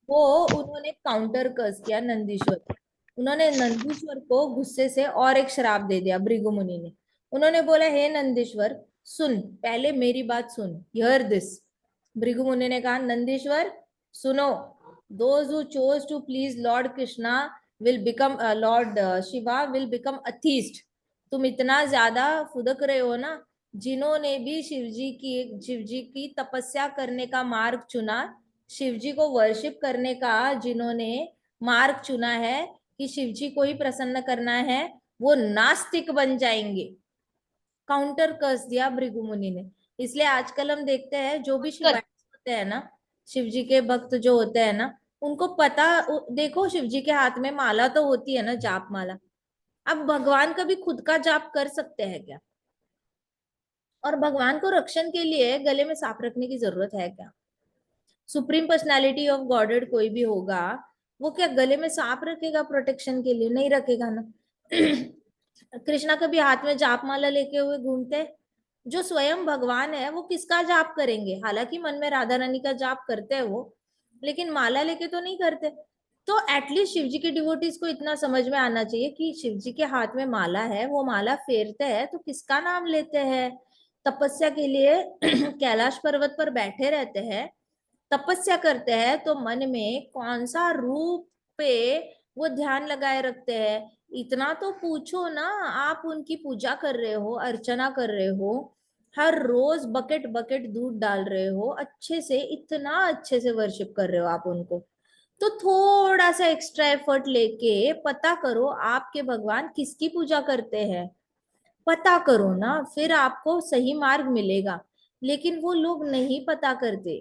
वो उन्होंने काउंटर कर्स किया नंदीश्वर को। उन्होंने नंदीश्वर को गुस्से से और एक श्राप दे दिया भृगु मुनि ने। उन्होंने बोला, हे नंदीश्वर सुन, पहले मेरी बात सुन, हियर दिस। भृगु मुनि ने कहा, नंदीश्वर सुनो, those who chose to please Lord Krishna will become Lord Shiva will become atheist। तुम इतना ज्यादा फुदक रहे हो ना, जिन्होंने भी शिव जी की तपस्या करने का मार्ग चुना, शिव जी को वर्शिप करने का जिन्होंने मार्ग चुना है कि शिव जी को ही प्रसन्न करना है, वो नास्तिक बन जाएंगे। काउंटर कर्स दिया भृगु मुनि ने। इसलिए आजकल हम देखते हैं जो भी शिवाइट होते हैं ना, शिव जी के भक्त जो होते हैं ना, उनको पता, देखो शिव जी के हाथ में माला तो होती है ना, जाप माला। अब भगवान कभी खुद का जाप कर सकते हैं क्या? और भगवान को रक्षण के लिए गले में सांप रखने की जरूरत है क्या? सुप्रीम पर्सनालिटी ऑफ गॉडेड कोई भी होगा, वो क्या गले में सांप रखेगा प्रोटेक्शन के लिए? नहीं रखेगा ना। कृष्णा कभी हाथ में जाप माला लेके हुए घूमते? जो स्वयं भगवान है वो किसका जाप करेंगे? हालांकि मन में राधा रानी का जाप करते हैं वो, लेकिन माला लेके तो नहीं करते। तो एटलीस्ट शिव जी के डिवोटीज को इतना समझ में आना चाहिए कि शिव जी के हाथ में माला है, वो माला फेरते हैं तो किसका नाम लेते हैं? तपस्या के लिए कैलाश पर्वत पर बैठे रहते हैं, तपस्या करते हैं, तो मन में कौन सा रूप पे वो ध्यान लगाए रखते हैं? इतना तो पूछो ना, आप उनकी पूजा कर रहे हो, अर्चना कर रहे हो, हर रोज बकेट बकेट दूध डाल रहे हो, अच्छे से, इतना अच्छे से वर्शिप कर रहे हो आप उनको, तो थोड़ा सा एक्स्ट्रा एफर्ट लेके पता करो आपके भगवान किसकी पूजा करते हैं। पता करो ना, फिर आपको सही मार्ग मिलेगा। लेकिन वो लोग नहीं पता करते,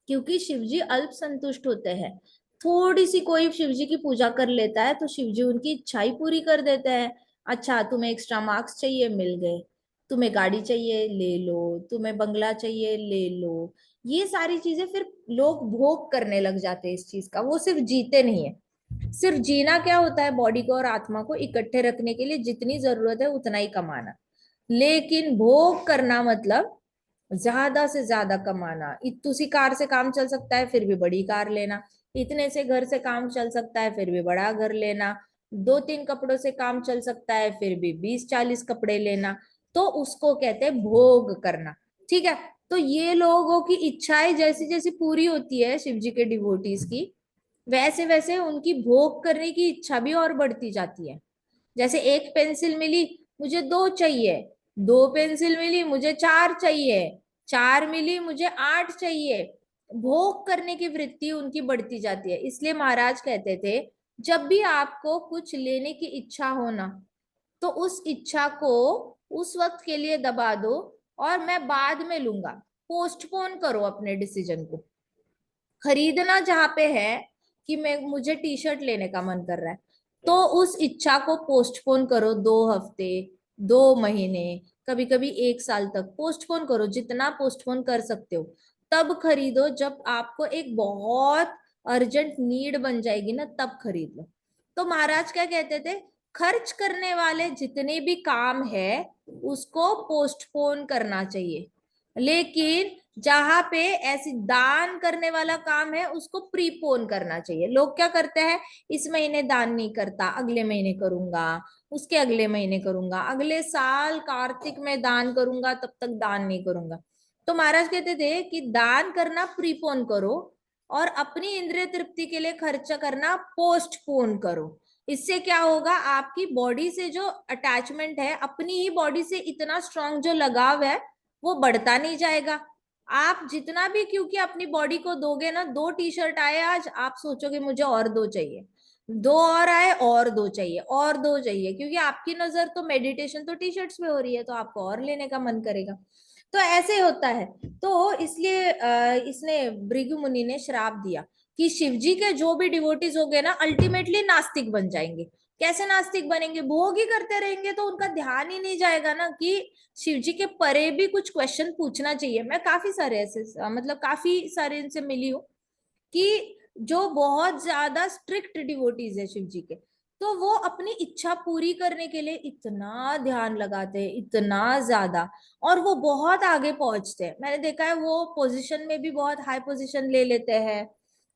क्योंकि शिवजी अल्प संतुष्ट होते हैं। थोड़ी सी कोई शिवजी की पूजा कर लेता है तो शिवजी उनकी इच्छा ही पूरी कर देते हैं। अच्छा, तुम्हें एक्स्ट्रा मार्क्स चाहिए, मिल गए। तुम्हें गाड़ी चाहिए, ले लो। तुम्हें बंगला चाहिए, ले लो। ये सारी चीजें फिर लोग भोग करने लग जाते हैं इस चीज का, वो सिर्फ जीते नहीं है। सिर्फ जीना क्या होता है? बॉडी को और आत्मा को इकट्ठे रखने के लिए जितनी जरूरत है उतना ही कमाना। लेकिन भोग करना मतलब ज्यादा से ज्यादा कमाना। उसी कार से काम चल सकता है फिर भी बड़ी कार लेना, इतने से घर से काम चल सकता है फिर भी बड़ा घर लेना, 2-3 कपड़ों से काम चल सकता है फिर भी 20-40 कपड़े लेना, तो उसको कहते हैं भोग करना। ठीक है। तो ये लोगों की इच्छाएं जैसी जैसी पूरी होती है शिव जी के डिवोटीज की, वैसे वैसे उनकी भोग करने की इच्छा भी और बढ़ती जाती है। जैसे एक पेंसिल मिली, मुझे 2 चाहिए। 2 पेंसिल मिली, मुझे 4 चाहिए। 4 मिली, मुझे 8 चाहिए। भोग करने की वृत्ति उनकी बढ़ती जाती है। इसलिए महाराज कहते थे, जब भी आपको कुछ लेने की इच्छा हो ना, तो उस इच्छा को उस वक्त के लिए दबा दो, और मैं बाद में लूंगा। पोस्टपोन करो अपने डिसीजन को। खरीदना जहां पे है कि मैं मुझे टी शर्ट लेने का मन कर रहा है, तो उस इच्छा को पोस्टपोन करो 2 हफ्ते, 2 महीने, कभी कभी 1 साल तक पोस्टपोन करो, जितना पोस्टपोन कर सकते हो। तब खरीदो जब आपको एक बहुत अर्जेंट नीड बन जाएगी ना, तब खरीद लो। तो महाराज क्या कहते थे, खर्च करने वाले जितने भी काम है उसको पोस्टपोन करना चाहिए, लेकिन जहां पे ऐसी दान करने वाला काम है उसको प्रीपोन करना चाहिए। लोग क्या करते हैं, इस महीने दान नहीं करता, अगले महीने करूंगा, उसके अगले महीने करूंगा, अगले साल कार्तिक में दान करूंगा, तब तक दान नहीं करूंगा। तो महाराज कहते थे कि दान करना प्रीपोन करो, और अपनी इंद्रिय तृप्ति के लिए खर्चा करना पोस्टपोन करो। इससे क्या होगा, आपकी बॉडी से जो अटैचमेंट है, अपनी ही बॉडी से इतना स्ट्रांग जो लगाव है, वो बढ़ता नहीं जाएगा। आप जितना भी, क्योंकि अपनी बॉडी को दोगे ना, 2 टी-शर्ट आए आज, आप सोचोगे मुझे और 2 चाहिए, 2 और आए और 2 चाहिए, और 2 चाहिए, क्योंकि आपकी नजर तो मेडिटेशन तो टी-शर्ट्स पे हो रही है, तो आपको और लेने का मन करेगा। तो ऐसे होता है। तो इसलिए इसने, भृगु मुनि ने श्राप दिया कि शिव जी के जो भी डिवोटीज हो गए ना, अल्टीमेटली नास्तिक बन जाएंगे। कैसे नास्तिक बनेंगे? भोग ही करते रहेंगे तो उनका ध्यान ही नहीं जाएगा ना कि शिव जी के परे भी कुछ क्वेश्चन पूछना चाहिए। मैं काफी सारे ऐसे, मतलब काफी सारे इनसे मिली हूँ कि जो बहुत ज्यादा स्ट्रिक्ट डिवोटीज है शिव जी के, तो वो अपनी इच्छा पूरी करने के लिए इतना ध्यान लगाते हैं, इतना ज्यादा, और वो बहुत आगे पहुंचते हैं। मैंने देखा है वो पोजीशन में भी बहुत हाई पोजीशन ले लेते हैं।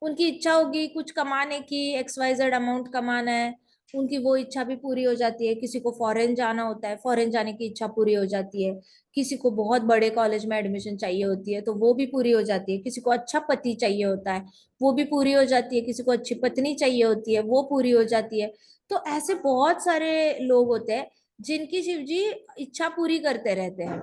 उनकी इच्छा होगी कुछ कमाने की, XYZ अमाउंट कमाना है, उनकी वो इच्छा भी पूरी हो जाती है। किसी को फॉरेन जाना होता है, फॉरेन जाने की इच्छा पूरी हो जाती है। किसी को बहुत बड़े कॉलेज में एडमिशन चाहिए होती है, तो वो भी पूरी हो जाती है। किसी को अच्छा पति चाहिए होता है, वो भी पूरी हो जाती है। किसी को अच्छी पत्नी चाहिए होती है, वो पूरी हो जाती है। तो ऐसे बहुत सारे लोग होते हैं जिनकी शिव जी इच्छा पूरी करते रहते हैं।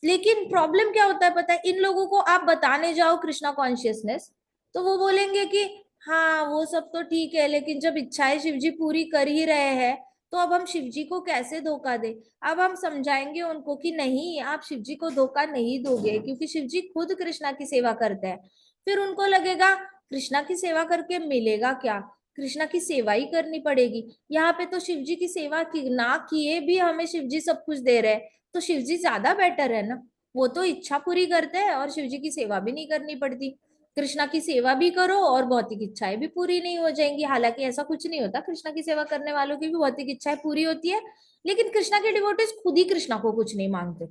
लेकिन प्रॉब्लम क्या होता है पता है, इन लोगों को आप बताने जाओ कृष्णा कॉन्शियसनेस, तो वो बोलेंगे कि हाँ वो सब तो ठीक है, लेकिन जब इच्छाएं शिव जी पूरी कर ही रहे हैं, तो अब हम शिव जी को कैसे धोखा दे। अब हम समझाएंगे उनको कि नहीं, आप शिव जी को धोखा नहीं दोगे, क्योंकि शिव जी खुद कृष्णा की सेवा करते हैं। फिर उनको लगेगा कृष्णा की सेवा करके मिलेगा क्या, कृष्णा की सेवा ही करनी पड़ेगी। यहाँ पे तो शिव जी की सेवा की ना किए भी हमें शिव जी सब कुछ दे रहे हैं, तो शिव जी ज्यादा बेटर है ना। वो तो इच्छा पूरी करते हैं और शिव जी की सेवा भी नहीं करनी पड़ती। कृष्णा की सेवा भी करो और भौतिक इच्छाएं भी पूरी नहीं हो जाएंगी। हालांकि ऐसा कुछ नहीं होता, कृष्णा की सेवा करने वालों की भी भौतिक इच्छाएं पूरी होती है, लेकिन कृष्णा के डिवोटीज खुद ही कृष्णा को कुछ नहीं मांगते,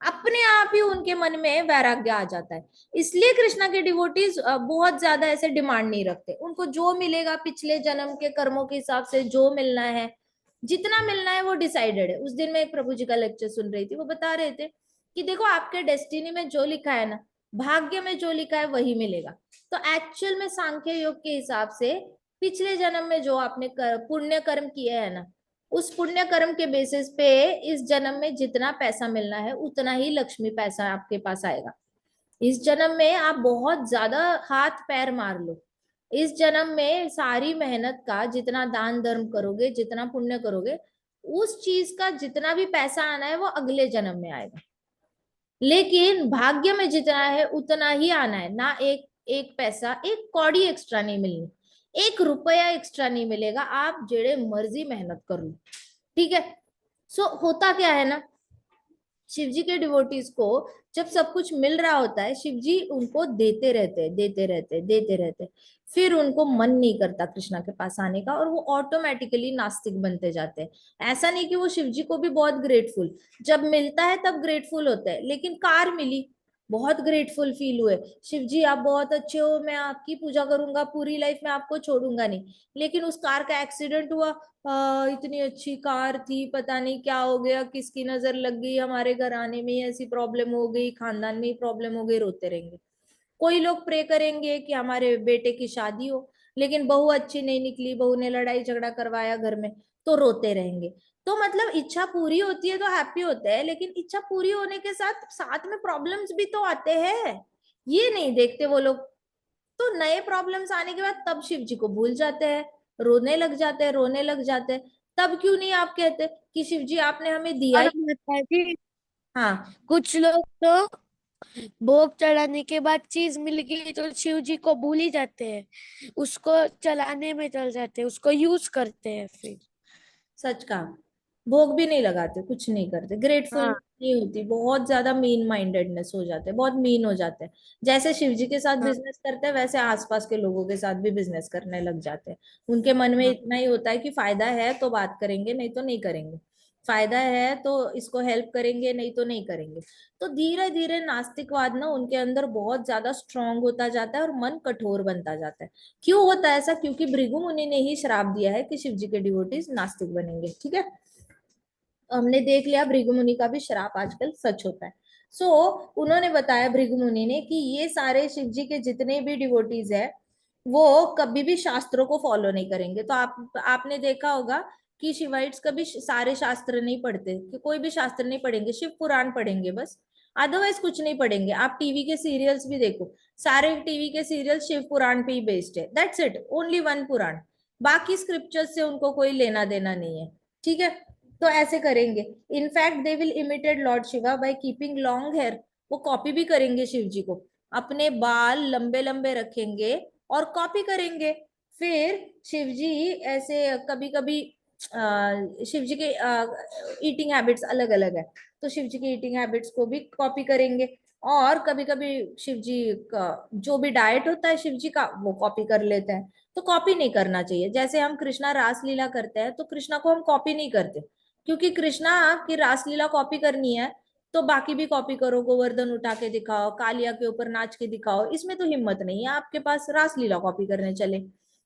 अपने आप ही उनके मन में वैराग्य आ जाता है। इसलिए कृष्णा के डिवोटीज बहुत ज्यादा ऐसे डिमांड नहीं रखते। उनको जो मिलेगा पिछले जन्म के कर्मों के हिसाब से जो मिलना है, जितना मिलना है वो डिसाइडेड है। उस दिन मैं एक प्रभु जी का लेक्चर सुन रही थी, वो बता रहे थे कि देखो आपके डेस्टिनी में जो लिखा है ना, भाग्य में जो लिखा है वही मिलेगा। तो एक्चुअल में सांख्य योग के हिसाब से पिछले जन्म में जो आपने पुण्य कर्म किए है ना, उस पुण्य कर्म के बेसिस पे इस जन्म में जितना पैसा मिलना है उतना ही लक्ष्मी पैसा आपके पास आएगा। इस जन्म में आप बहुत ज्यादा हाथ पैर मार लो, इस जन्म में सारी मेहनत का जितना दान धर्म करोगे, जितना पुण्य करोगे, उस चीज का जितना भी पैसा आना है वो अगले जन्म में आएगा। लेकिन भाग्य में जितना है उतना ही आना है ना। एक एक पैसा, एक कौड़ी एक्स्ट्रा नहीं मिलनी, 1 रुपया एक्स्ट्रा नहीं मिलेगा। आप जेड़े मर्जी मेहनत कर लो, ठीक है। सो होता क्या है ना, शिव जी के डिवोटीज को जब सब कुछ मिल रहा होता है, शिव जी उनको देते रहते हैं, देते रहते हैं, देते रहते हैं। फिर उनको मन नहीं करता कृष्णा के पास आने का, और वो ऑटोमेटिकली नास्तिक बनते जाते हैं। ऐसा नहीं कि वो शिव जी को भी बहुत ग्रेटफुल, जब मिलता है तब ग्रेटफुल होते हैं। लेकिन कार मिली, बहुत ग्रेटफुल फील हुए, शिव जी आप बहुत अच्छे हो, मैं आपकी पूजा करूंगा, पूरी लाइफ में आपको छोड़ूंगा नहीं। लेकिन उस कार का एक्सीडेंट हुआ, इतनी अच्छी कार थी, पता नहीं क्या हो गया, किसकी नजर लग गई, हमारे घर आने में ही ऐसी प्रॉब्लम हो गई, खानदान में ही प्रॉब्लम हो गई, रोते रहेंगे। कोई लोग प्रे करेंगे कि हमारे बेटे की शादी हो, लेकिन बहू अच्छी नहीं निकली, बहू ने लड़ाई झगड़ा करवाया घर में, तो रोते रहेंगे। तो मतलब इच्छा पूरी होती है तो हैप्पी होते हैं, लेकिन इच्छा पूरी होने के साथ साथ में प्रॉब्लम्स भी तो आते हैं, ये नहीं देखते वो लोग। तो नए प्रॉब्लम्स आने के बाद तब शिव जी को भूल जाते हैं, रोने लग जाते हैं, रोने लग जाते हैं। तब क्यों नहीं आप कहते कि शिव जी आपने हमें दिया
और
ही।
माता जी,
हाँ,
कुछ लोग तो भोग चढ़ाने के बाद चीज मिल गई तो शिव जी को भूल ही जाते हैं, उसको चलाने में चल जाते हैं, उसको यूज करते हैं फिर।
सच कहा। भोग भी नहीं लगाते, कुछ नहीं करते, ग्रेटफुल
हाँ
नहीं होती, बहुत ज्यादा मीन माइंडेडनेस हो जाते हैं, बहुत मीन हो जाते हैं। जैसे शिव जी के साथ
हाँ
बिजनेस करते हैं, वैसे आसपास के लोगों के साथ भी बिजनेस करने लग जाते हैं। उनके मन में
हाँ।
इतना ही होता है कि फायदा है तो बात करेंगे, नहीं तो नहीं करेंगे, फायदा है तो इसको हेल्प करेंगे, नहीं तो नहीं करेंगे। तो धीरे धीरे नास्तिकवाद ना उनके अंदर बहुत ज्यादा स्ट्रांग होता जाता है और मन कठोर बनता जाता है। क्यों होता है ऐसा? क्योंकि भृगु मुनि ने ही श्राप दिया है कि शिव जी के डिवोटीज नास्तिक बनेंगे, ठीक है। हमने देख लिया भृगु मुनि का भी श्राप आजकल सच होता है। उन्होंने बताया भृगु मुनि ने कि ये सारे शिव जी के जितने भी डिवोटीज है, वो कभी भी शास्त्रों को फॉलो नहीं करेंगे। तो आपने देखा होगा कि शिवाइट्स कभी सारे शास्त्र नहीं पढ़ते, कि कोई भी शास्त्र नहीं पढ़ेंगे, शिव पुराण पढ़ेंगे बस, अदरवाइज कुछ नहीं पढ़ेंगे। आप टीवी के सीरियल्स भी देखो, सारे टीवी के सीरियल शिव पुराण पे ही बेस्ड है, दैट्स इट, ओनली वन पुराण, बाकी स्क्रिप्चर्स से उनको कोई लेना देना नहीं है। ठीक है, तो ऐसे करेंगे। In fact they will imitated lord Shiva by keeping long hair, वो कॉपी भी करेंगे शिव जी को, अपने बाल लंबे लंबे रखेंगे और कॉपी करेंगे। फिर शिव जी ऐसे कभी कभी शिव जी के ईटिंग हैबिट्स अलग अलग है, तो शिव जी की ईटिंग हैबिट्स को भी कॉपी करेंगे। और कभी कभी शिव जी का जो भी डाइट होता है शिव जी का वो कॉपी कर लेते हैं। तो कॉपी नहीं करना चाहिए। जैसे हम कृष्णा रासलीला करते हैं तो कृष्णा को हम कॉपी नहीं करते, क्योंकि कृष्णा की रासलीला कॉपी करनी है तो बाकी भी कॉपी करो, गोवर्धन उठा के दिखाओ, कालिया के ऊपर नाच के दिखाओ, इसमें तो हिम्मत नहीं है आपके पास रासलीला कॉपी करने चले।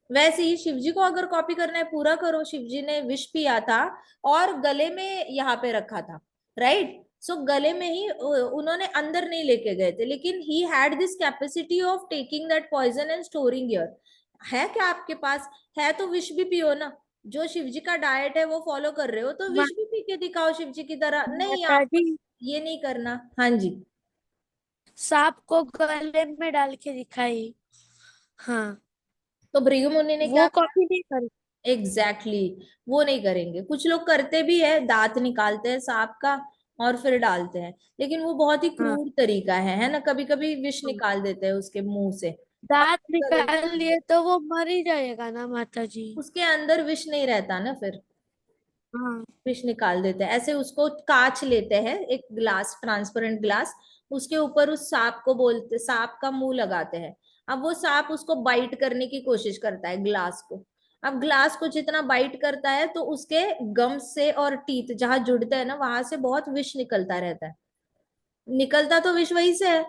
वैसे ही शिव जी को अगर कॉपी करना है पूरा करो। शिव जी ने विष पिया था और गले में यहाँ पे रखा था, राइट? सो गले में ही उन्होंने अंदर नहीं लेके गए थे, लेकिन he had this capacity of taking that poison and storing here. है क्या आपके पास? है तो विष भी पियो ना। जो शिव जी का डाइट है वो फॉलो कर रहे हो तो विष भी पी के दिखाओ शिव जी की तरह। नहीं,
माता
आप
जी,
ये नहीं करना। हाँ जी,
सांप को गले में डाल के दिखाई। हाँ,
तो भृगु मुनि ने क्या
वो
किया?
कॉपी नहीं करी।
एग्जैक्टली वो नहीं करेंगे। कुछ लोग करते भी है, दांत निकालते हैं सांप का और फिर डालते हैं, लेकिन वो बहुत ही
हाँ,
क्रूर तरीका है ना? कभी कभी विष
हाँ।
निकाल देते हैं उसके मुंह से और
दांत
फिर गले में
निकाल
डाल
लिए
देते
तो वो मर ही जाएगा ना माता जी।
हैं। उसके अंदर विष नहीं रहता ना, फिर
हाँ,
फिश निकाल देते हैं। ऐसे उसको कांच लेते हैं, एक ग्लास, ट्रांसपेरेंट ग्लास, उसके ऊपर उस सांप को बोलते, सांप का मुंह लगाते हैं। अब वो सांप उसको बाइट करने की कोशिश करता है ग्लास को। अब ग्लास को जितना बाइट करता है तो उसके गम्स से और टीथ जहां जुड़ते हैं ना वहां से बहुत विष निकलता रहता है। निकलता तो विष वहीं से है,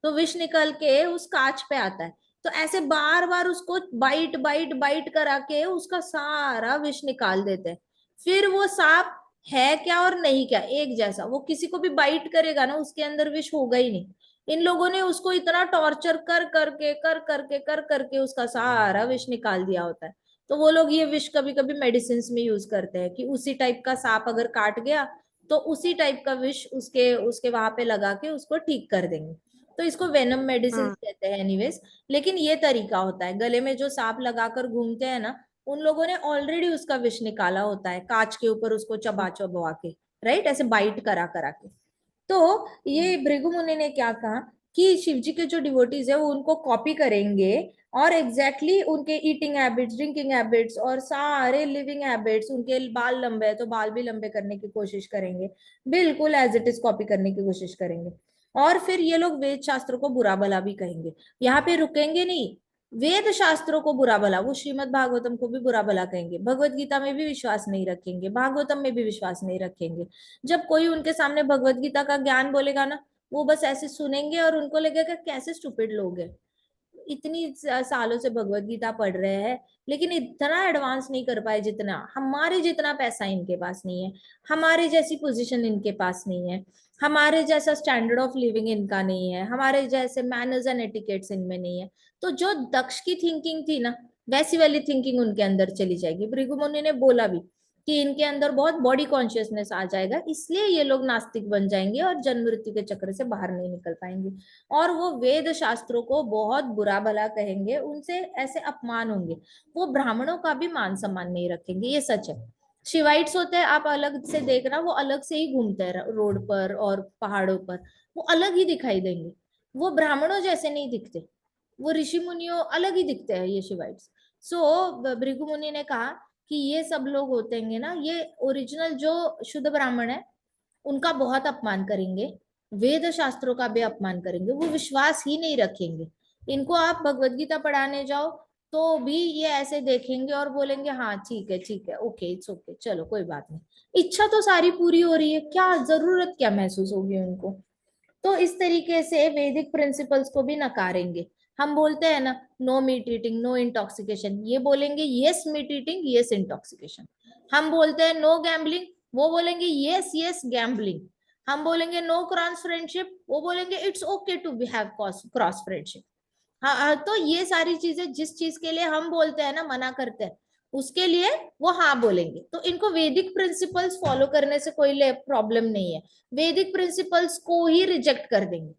तो विष निकल के उस कांच पे आता है। तो ऐसे बार बार उसको बाइट बाइट बाइट करा के उसका सारा विष निकाल देते हैं। फिर वो सांप है क्या और नहीं क्या एक जैसा, वो किसी को भी बाइट करेगा ना उसके अंदर विष होगा ही नहीं। इन लोगों ने उसको इतना टॉर्चर कर करके उसका सारा विष निकाल दिया होता है। तो वो लोग ये विष कभी कभी मेडिसिन में यूज करते हैं कि उसी टाइप का सांप अगर काट गया तो उसी टाइप का विष उसके उसके वहां पे लगा के उसको ठीक कर देंगे। तो इसको वेनम मेडिसिन
हाँ,
कहते हैं एनीवेज। लेकिन ये तरीका होता है, गले में जो सांप लगाकर घूमते हैं ना उन लोगों ने ऑलरेडी उसका विष निकाला होता है कांच के ऊपर उसको चबा चबा के, राइट, ऐसे बाइट करा करा के। तो ये भृगु मुनि ने क्या कहा कि शिव जी के जो डिवोटीज है वो उनको कॉपी करेंगे और एग्जैक्टली exactly उनके ईटिंग हैबिट्स, ड्रिंकिंग हैबिट्स और सारे लिविंग हैबिट्स, उनके बाल लंबे है तो बाल भी लंबे करने की कोशिश करेंगे, बिल्कुल एज इट इज कॉपी करने की कोशिश करेंगे। और फिर ये लोग वेद शास्त्रों को बुरा भला भी कहेंगे, यहाँ पे रुकेंगे नहीं। वेद शास्त्रों को बुरा भला, वो श्रीमद् भागवतम को भी बुरा भला कहेंगे, भगवत गीता में भी विश्वास नहीं रखेंगे, भागवतम में भी विश्वास नहीं रखेंगे। जब कोई उनके सामने भगवत गीता का ज्ञान बोलेगा ना वो बस ऐसे सुनेंगे और उनको लगेगा कैसे स्टूपिड लोग हैं, इतनी सालों से भगवत गीता पढ़ रहे हैं लेकिन इतना एडवांस नहीं कर पाए जितना हमारे, जितना पैसा इनके पास नहीं है, हमारे जैसी पोजीशन इनके पास नहीं है, हमारे जैसा स्टैंडर्ड ऑफ लिविंग इनका नहीं है, हमारे जैसे मैनर्स एंड एटिकेट्स इनमें नहीं है। तो जो दक्ष की थिंकिंग थी ना वैसी वाली थिंकिंग उनके अंदर चली जाएगी। भृगु मुनि ने बोला भी कि इनके अंदर बहुत बॉडी कॉन्शियसनेस आ जाएगा, इसलिए ये लोग नास्तिक बन जाएंगे और जन्म मृत्यु के चक्र से बाहर नहीं निकल पाएंगे। और वो वेद शास्त्रों को बहुत बुरा भला कहेंगे, उनसे ऐसे अपमान होंगे। वो ब्राह्मणों का भी मान सम्मान नहीं रखेंगे, ये सच है। शिवाइट्स होते हैं, आप अलग से देखना, वो अलग से ही घूमते हैं रोड पर और पहाड़ों पर, वो अलग ही दिखाई देंगे, वो ब्राह्मणों जैसे नहीं दिखते, वो ऋषि मुनियों अलग ही दिखते हैं ये शिवाइट्स। सो भृगु मुनि ने कहा कि ये सब लोग होते हैं ना, ये ओरिजिनल जो शुद्ध ब्राह्मण है उनका बहुत अपमान करेंगे, वेद शास्त्रों का भी अपमान करेंगे, वो विश्वास ही नहीं रखेंगे। इनको आप भगवत गीता पढ़ाने जाओ तो भी ये ऐसे देखेंगे और बोलेंगे हाँ ठीक है, ओके, इट्स ओके, चलो कोई बात नहीं, इच्छा तो सारी पूरी हो रही है, क्या जरूरत क्या महसूस होगी उनको। तो इस तरीके से वैदिक प्रिंसिपल्स को भी नकारेंगे। हम बोलते हैं ना no meat eating no intoxication, ये बोलेंगे yes meat eating yes intoxication. हम बोलते हैं नो गैम्बलिंग, वो बोलेंगे यस यस गैम्बलिंग। हम बोलेंगे नो क्रॉस फ्रेंडशिप, वो बोलेंगे it's okay to have cross friendship. हाँ, तो ये सारी चीजें जिस चीज के लिए हम बोलते हैं ना, मना करते हैं, उसके लिए वो हाँ बोलेंगे। तो इनको वैदिक प्रिंसिपल्स फॉलो करने से कोई प्रॉब्लम नहीं है, वैदिक प्रिंसिपल्स को ही रिजेक्ट कर देंगे,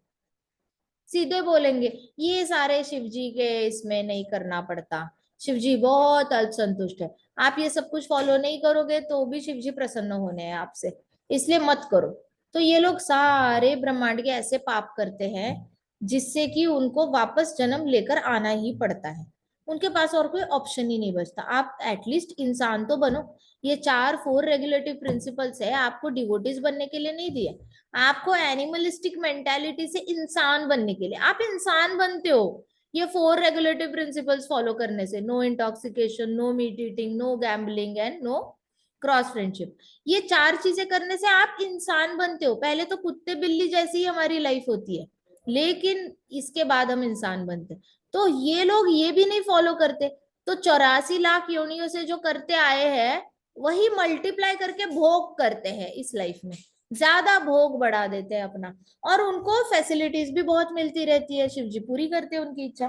सीधे बोलेंगे ये सारे शिव जी के इसमें नहीं करना पड़ता, शिव जी बहुत अल्पसंतुष्ट है, आप ये सब कुछ फॉलो नहीं करोगे तो भी शिव जी प्रसन्न होने हैं आपसे, इसलिए मत करो। तो ये लोग सारे ब्रह्मांड के ऐसे पाप करते हैं जिससे कि उनको वापस जन्म लेकर आना ही पड़ता है, उनके पास और कोई ऑप्शन ही नहीं बचता। आप एटलीस्ट इंसान तो बनो। ये 4 रेगुलेटिव प्रिंसिपल्स है, आपको डिवोटीज बनने के लिए नहीं दिए, आपको एनिमलिस्टिक मेंटालिटी से इंसान बनने के लिए, आप इंसान बनते हो ये 4 रेगुलेटिव प्रिंसिपल्स फॉलो करने से। No intoxication, no meat eating, no gambling and no cross friendship. ये 4 चीजें करने से आप इंसान बनते हो। पहले तो कुत्ते बिल्ली जैसी ही हमारी लाइफ होती है, लेकिन इसके बाद हम इंसान बनते हैं। तो ये लोग ये भी नहीं फॉलो करते, तो 84 लाख योनियों से जो करते आए हैं वही मल्टीप्लाई करके भोग करते हैं इस लाइफ में, ज्यादा भोग बढ़ा देते हैं अपना, और उनको फैसिलिटीज भी बहुत मिलती रहती है, शिव जी पूरी करते हैं उनकी इच्छा।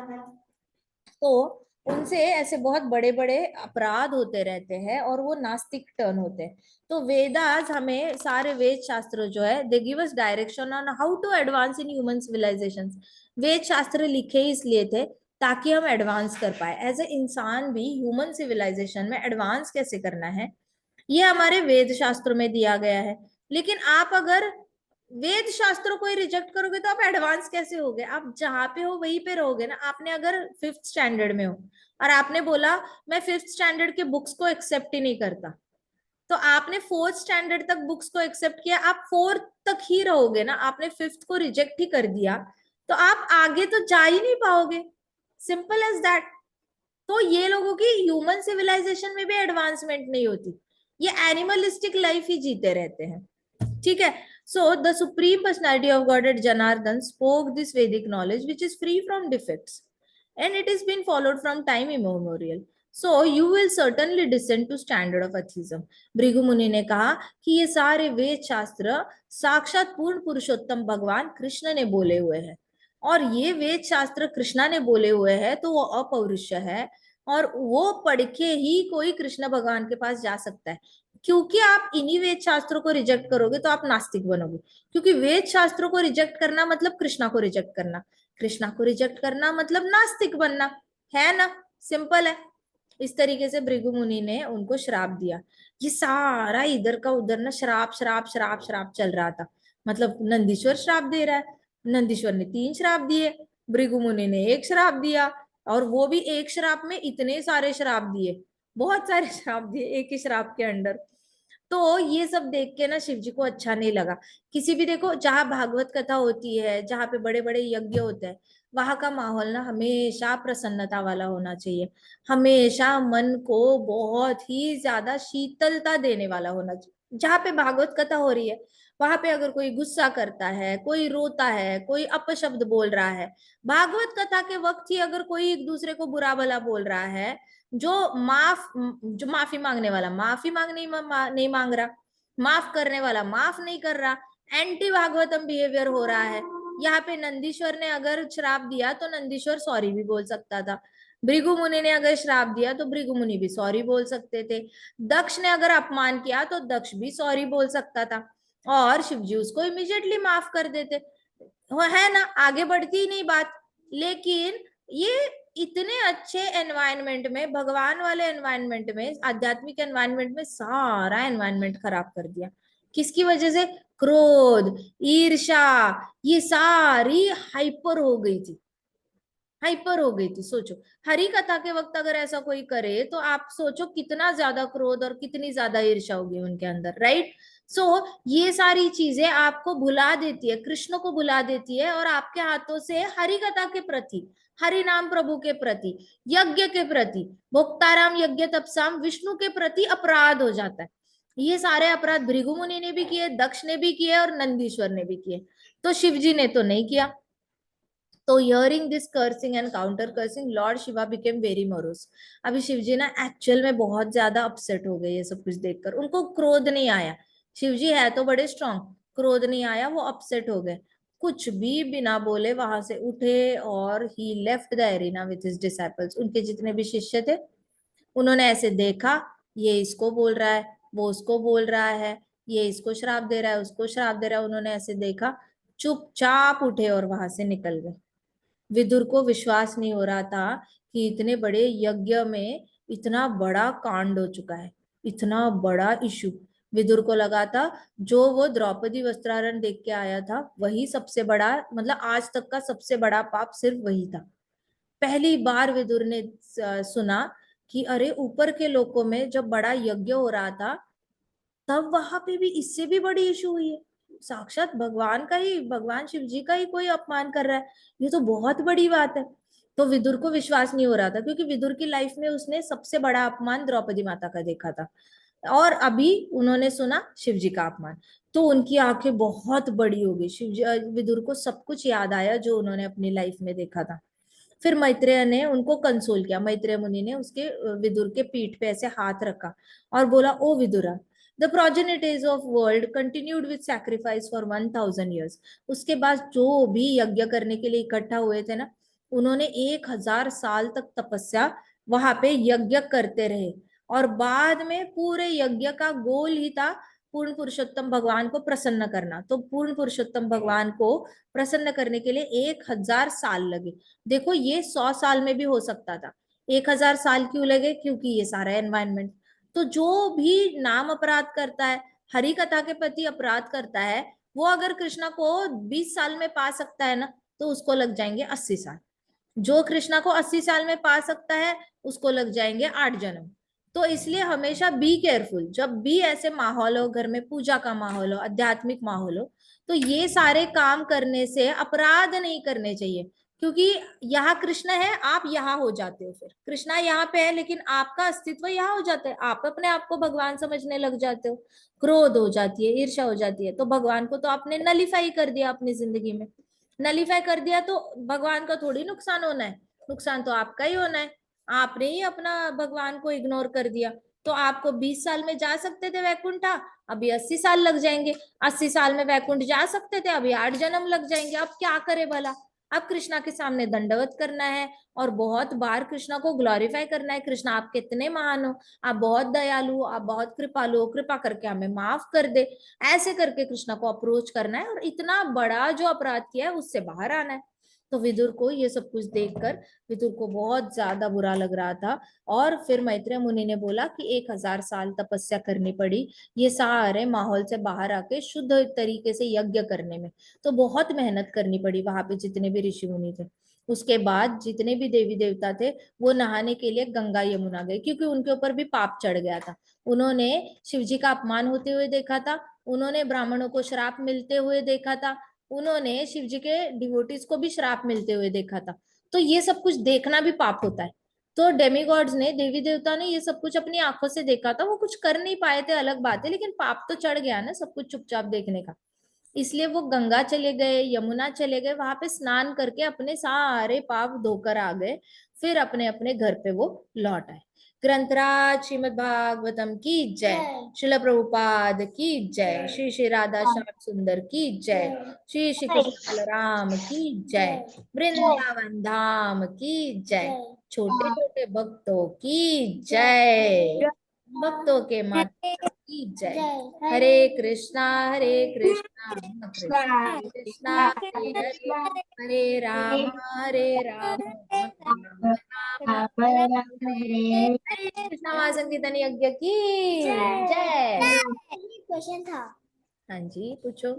तो उनसे ऐसे बहुत बड़े बड़े अपराध होते रहते हैं और वो नास्तिक टर्न होते हैं। तो वेदास हमें सारे वेद शास्त्र जो है they give us direction on how to advance in human civilization. Veda shastra लिखे ही इसलिए थे ताकि हम एडवांस कर पाए, एज ए इंसान भी ह्यूमन सिविलाइजेशन में एडवांस कैसे करना है ये हमारे वेद शास्त्रों में दिया गया है। लेकिन आप अगर वेद शास्त्रों को ही रिजेक्ट करोगे तो आप एडवांस कैसे होगे? आप जहां पे हो वहीं पे रहोगे ना। आपने अगर 5th स्टैंडर्ड में हो और आपने बोला मैं 5th स्टैंडर्ड के बुक्स को एक्सेप्ट ही नहीं करता, तो आपने 4th स्टैंडर्ड तक बुक्स को एक्सेप्ट किया, आप 4th तक ही रहोगे ना। आपने 5th को रिजेक्ट ही कर दिया तो आप आगे तो जा ही नहीं पाओगे, सिंपल एज दैट। तो ये लोगों की ह्यूमन सिविलाइजेशन में भी एडवांसमेंट नहीं होती, ये एनिमलिस्टिक लाइफ ही जीते रहते हैं, ठीक है। So the supreme personality of God Janardan spoke this Vedic knowledge which is free from defects and it has been followed from time immemorial, so you will certainly descend to standard of atheism। Bhrigu मुनि ने कहा कि ये सारे वेद शास्त्र साक्षात पूर्ण पुरुषोत्तम भगवान कृष्ण ने बोले हुए हैं, और ये वेद शास्त्र कृष्णा ने बोले हुए हैं तो वो अपौरुष है, और वो पढ़ के ही कोई कृष्ण भगवान के पास जा सकता है। क्योंकि आप इन्हीं वेद शास्त्रों को रिजेक्ट करोगे तो आप नास्तिक बनोगे, क्योंकि वेद शास्त्रों को रिजेक्ट करना मतलब कृष्णा को रिजेक्ट करना, कृष्णा को रिजेक्ट करना मतलब नास्तिक बनना, है ना, सिंपल है। इस तरीके से भृगु मुनि ने उनको श्राप दिया। ये सारा इधर का उधर ना श्राप श्राप श्राप श्राप चल रहा था। मतलब नंदीश्वर श्राप दे रहा है, नंदीश्वर ने 3 श्राप दिए, भृगु मुनि ने 1 श्राप दिया, और वो भी एक श्राप में इतने सारे श्राप दिए, बहुत सारे श्राप दिए एक ही श्राप के अंडर। तो ये सब देख के ना शिव जी को अच्छा नहीं लगा। किसी भी देखो जहाँ भागवत कथा होती है, जहाँ पे बड़े बड़े यज्ञ होते हैं, वहां का माहौल ना हमेशा प्रसन्नता वाला होना चाहिए, हमेशा मन को बहुत ही ज्यादा शीतलता देने वाला होना चाहिए। जहाँ पे भागवत कथा हो रही है वहां पे अगर कोई गुस्सा करता है, कोई रोता है, कोई अपशब्द बोल रहा है, भागवत कथा के वक्त ही अगर कोई एक दूसरे को बुरा भला बोल रहा है, जो माफी मांगने वाला माफी नहीं मांग रहा, माफ करने वाला माफ नहीं कर रहा, एंटी भागवतम बिहेवियर हो रहा है। यहाँ पे नंदीश्वर ने अगर श्राप दिया तो नंदीश्वर सॉरी भी बोल सकता था, भृगु मुनि ने अगर श्राप दिया तो भृगु मुनि भी सॉरी बोल सकते थे, दक्ष ने अगर अपमान किया तो दक्ष भी सॉरी बोल सकता था, और शिवजी उसको इमीडिएटली माफ कर देते, है ना, आगे बढ़ती ही नहीं बात। लेकिन ये इतने अच्छे एनवायरनमेंट में, भगवान वाले एनवायरनमेंट में, आध्यात्मिक एनवायरनमेंट में सारा एनवायरनमेंट खराब कर दिया। किसकी वजह से? क्रोध, ईर्ष्या, ये सारी हाइपर हो गई थी, हाइपर हो गई थी। सोचो हरि कथा के वक्त अगर ऐसा कोई करे तो आप सोचो कितना ज्यादा क्रोध और कितनी ज्यादा ईर्ष्या होगी उनके अंदर, राइट। सो ये सारी चीजें आपको भुला देती है, कृष्ण को भुला देती है, और आपके हाथों से हरि कथा के प्रति, हरि नाम प्रभु के प्रति, यज्ञ के प्रति, भोक्ताराम यज्ञ तपसाम विष्णु के प्रति अपराध हो जाता है। ये सारे अपराध भृगु मुनि ने भी किए, दक्ष ने भी किए, और नंदीश्वर ने भी किए, तो शिव जी ने तो नहीं किया। तो hearing this cursing and counter cursing Lord Shiva became very morose. अभी शिव जी ना एक्चुअल में बहुत ज्यादा अपसेट हो गए ये सब कुछ देखकर, उनको क्रोध नहीं आया, शिव जी है तो बड़े स्ट्रांग, क्रोध नहीं आया, वो अपसेट हो गए। कुछ भी बिना बोले वहां से उठे और he left the arena with his disciples. उनके जितने भी शिष्य थे उन्होंने ऐसे देखा, ये इसको बोल रहा है, वो उसको बोल रहा है, ये इसको श्राप दे रहा है, उसको श्राप दे रहा है। उन्होंने ऐसे देखा, चुपचाप उठे और वहां से निकल गए। विदुर को विश्वास नहीं हो रहा था कि इतने बड़े यज्ञ में इतना बड़ा कांड हो चुका है, इतना बड़ा इशू। विदुर को लगा था जो वो द्रौपदी वस्त्राहरण देख के आया था वही सबसे बड़ा, मतलब आज तक का सबसे बड़ा पाप सिर्फ वही था। पहली बार विदुर ने सुना कि अरे ऊपर के लोकों में जब बड़ा यज्ञ हो रहा था तब वहां पे भी इससे भी बड़ी इशू हुई है, साक्षात भगवान का ही, भगवान शिव जी का ही कोई अपमान कर रहा है, ये तो बहुत बड़ी बात है। तो विदुर को विश्वास नहीं हो रहा था क्योंकि विदुर की लाइफ में उसने सबसे बड़ा अपमान द्रौपदी माता का देखा था और अभी उन्होंने सुना शिव जी का अपमान। तो उनकी आंखें बहुत बड़ी हो गई। शिव जी, विदुर को सब कुछ याद आया जो उन्होंने अपनी लाइफ में देखा था। फिर मैत्रेय ने उनको कंसोल किया। मैत्रेय मुनि ने उसके विदुर के पीठ पे ऐसे हाथ रखा और बोला, O Vidura, the progenitors of world continued with sacrifice for 1000 years। उसके बाद जो भी यज्ञ करने के लिए इकट्ठा हुए थे ना, उन्होंने 1000 साल तक तपस्या वहां पे यज्ञ करते रहे और बाद में पूरे यज्ञ का गोल ही था पूर्ण पुरुषोत्तम भगवान को प्रसन्न करना। तो पूर्ण पुरुषोत्तम भगवान को प्रसन्न करने के लिए 1000 साल लगे। देखो ये 100 साल में भी हो सकता था, 1000 साल क्यों लगे? क्योंकि ये सारा एनवायरनमेंट। तो जो भी नाम अपराध करता है, हरि कथा के प्रति अपराध करता है, वो अगर कृष्णा को 20 साल में पा सकता है ना, तो उसको लग जाएंगे 80 साल। जो कृष्णा को 80 साल में पा सकता है उसको लग जाएंगे 8 जन्म। तो इसलिए हमेशा बी केयरफुल, जब भी ऐसे माहौल हो, घर में पूजा का माहौल हो, आध्यात्मिक माहौल हो, तो ये सारे काम करने से अपराध नहीं करने चाहिए। क्योंकि यहाँ कृष्ण है, आप यहाँ हो जाते हो, फिर कृष्णा यहाँ पे है लेकिन आपका अस्तित्व यहाँ हो जाता है, आप अपने आप को भगवान समझने लग जाते हो, क्रोध हो जाती है, ईर्ष्या हो जाती है। तो भगवान को तो आपने नलीफाई कर दिया अपनी जिंदगी में। नलीफाई कर दिया तो भगवान का थोड़ी नुकसान होना है, नुकसान तो आपका ही होना है। आपने ही अपना भगवान को इग्नोर कर दिया। तो आपको 20 साल में जा सकते थे वैकुंठा, अभी 80 साल लग जाएंगे। 80 साल में वैकुंठ जा सकते थे, अभी 8 जन्म लग जाएंगे। अब क्या करे भला? अब कृष्णा के सामने दंडवत करना है और बहुत बार कृष्णा को ग्लोरीफाई करना है, कृष्णा आप कितने महान हो, आप बहुत दयालु हो, आप बहुत कृपालु हो, कृपा करके हमें माफ कर दे। ऐसे करके कृष्णा को अप्रोच करना है और इतना बड़ा जो अपराध किया है उससे बाहर आना है। तो विदुर को ये सब कुछ देखकर विदुर को बहुत ज्यादा बुरा लग रहा था। और फिर मैत्रेय मुनि ने बोला कि 1000 साल तपस्या करनी पड़ी ये सारे माहौल से बाहर आके शुद्ध तरीके से यज्ञ करने में। तो बहुत मेहनत करनी पड़ी वहां पे जितने भी ऋषि मुनि थे। उसके बाद जितने भी देवी देवता थे वो नहाने के लिए गंगा यमुना गए क्योंकि उनके ऊपर भी पाप चढ़ गया था। उन्होंने शिव जी का अपमान होते हुए देखा था, उन्होंने ब्राह्मणों को श्राप मिलते हुए देखा था, उन्होंने शिव जी के डिवोटीज को भी श्राप मिलते हुए देखा था। तो ये सब कुछ देखना भी पाप होता है। तो डेमीगॉड्स ने, देवी देवता ने ये सब कुछ अपनी आंखों से देखा था। वो कुछ कर नहीं पाए थे अलग बात है, लेकिन पाप तो चढ़ गया ना सब कुछ चुपचाप देखने का। इसलिए वो गंगा चले गए, यमुना चले गए, वहां पे स्नान करके अपने सारे पाप धोकर आ गए। फिर अपने अपने घर पे वो लौट आए। ग्रंथराज श्रीमद् भागवतम की जय, श्रील प्रभुपाद की जय, श्री श्री राधा श्याम सुंदर की जय, श्री श्री कृष्ण बलराम की जय, वृंदावन धाम की जय, छोटे छोटे भक्तों की जय, भक्तों के माता की जय। हरे कृष्णा कृष्णा कृष्णा हरे हरे, हरे राम राम राम हरे हरे। कृष्णा महासंकीर्तन यज्ञ की जय।
क्वेश्चन था।
हाँ जी, पूछो।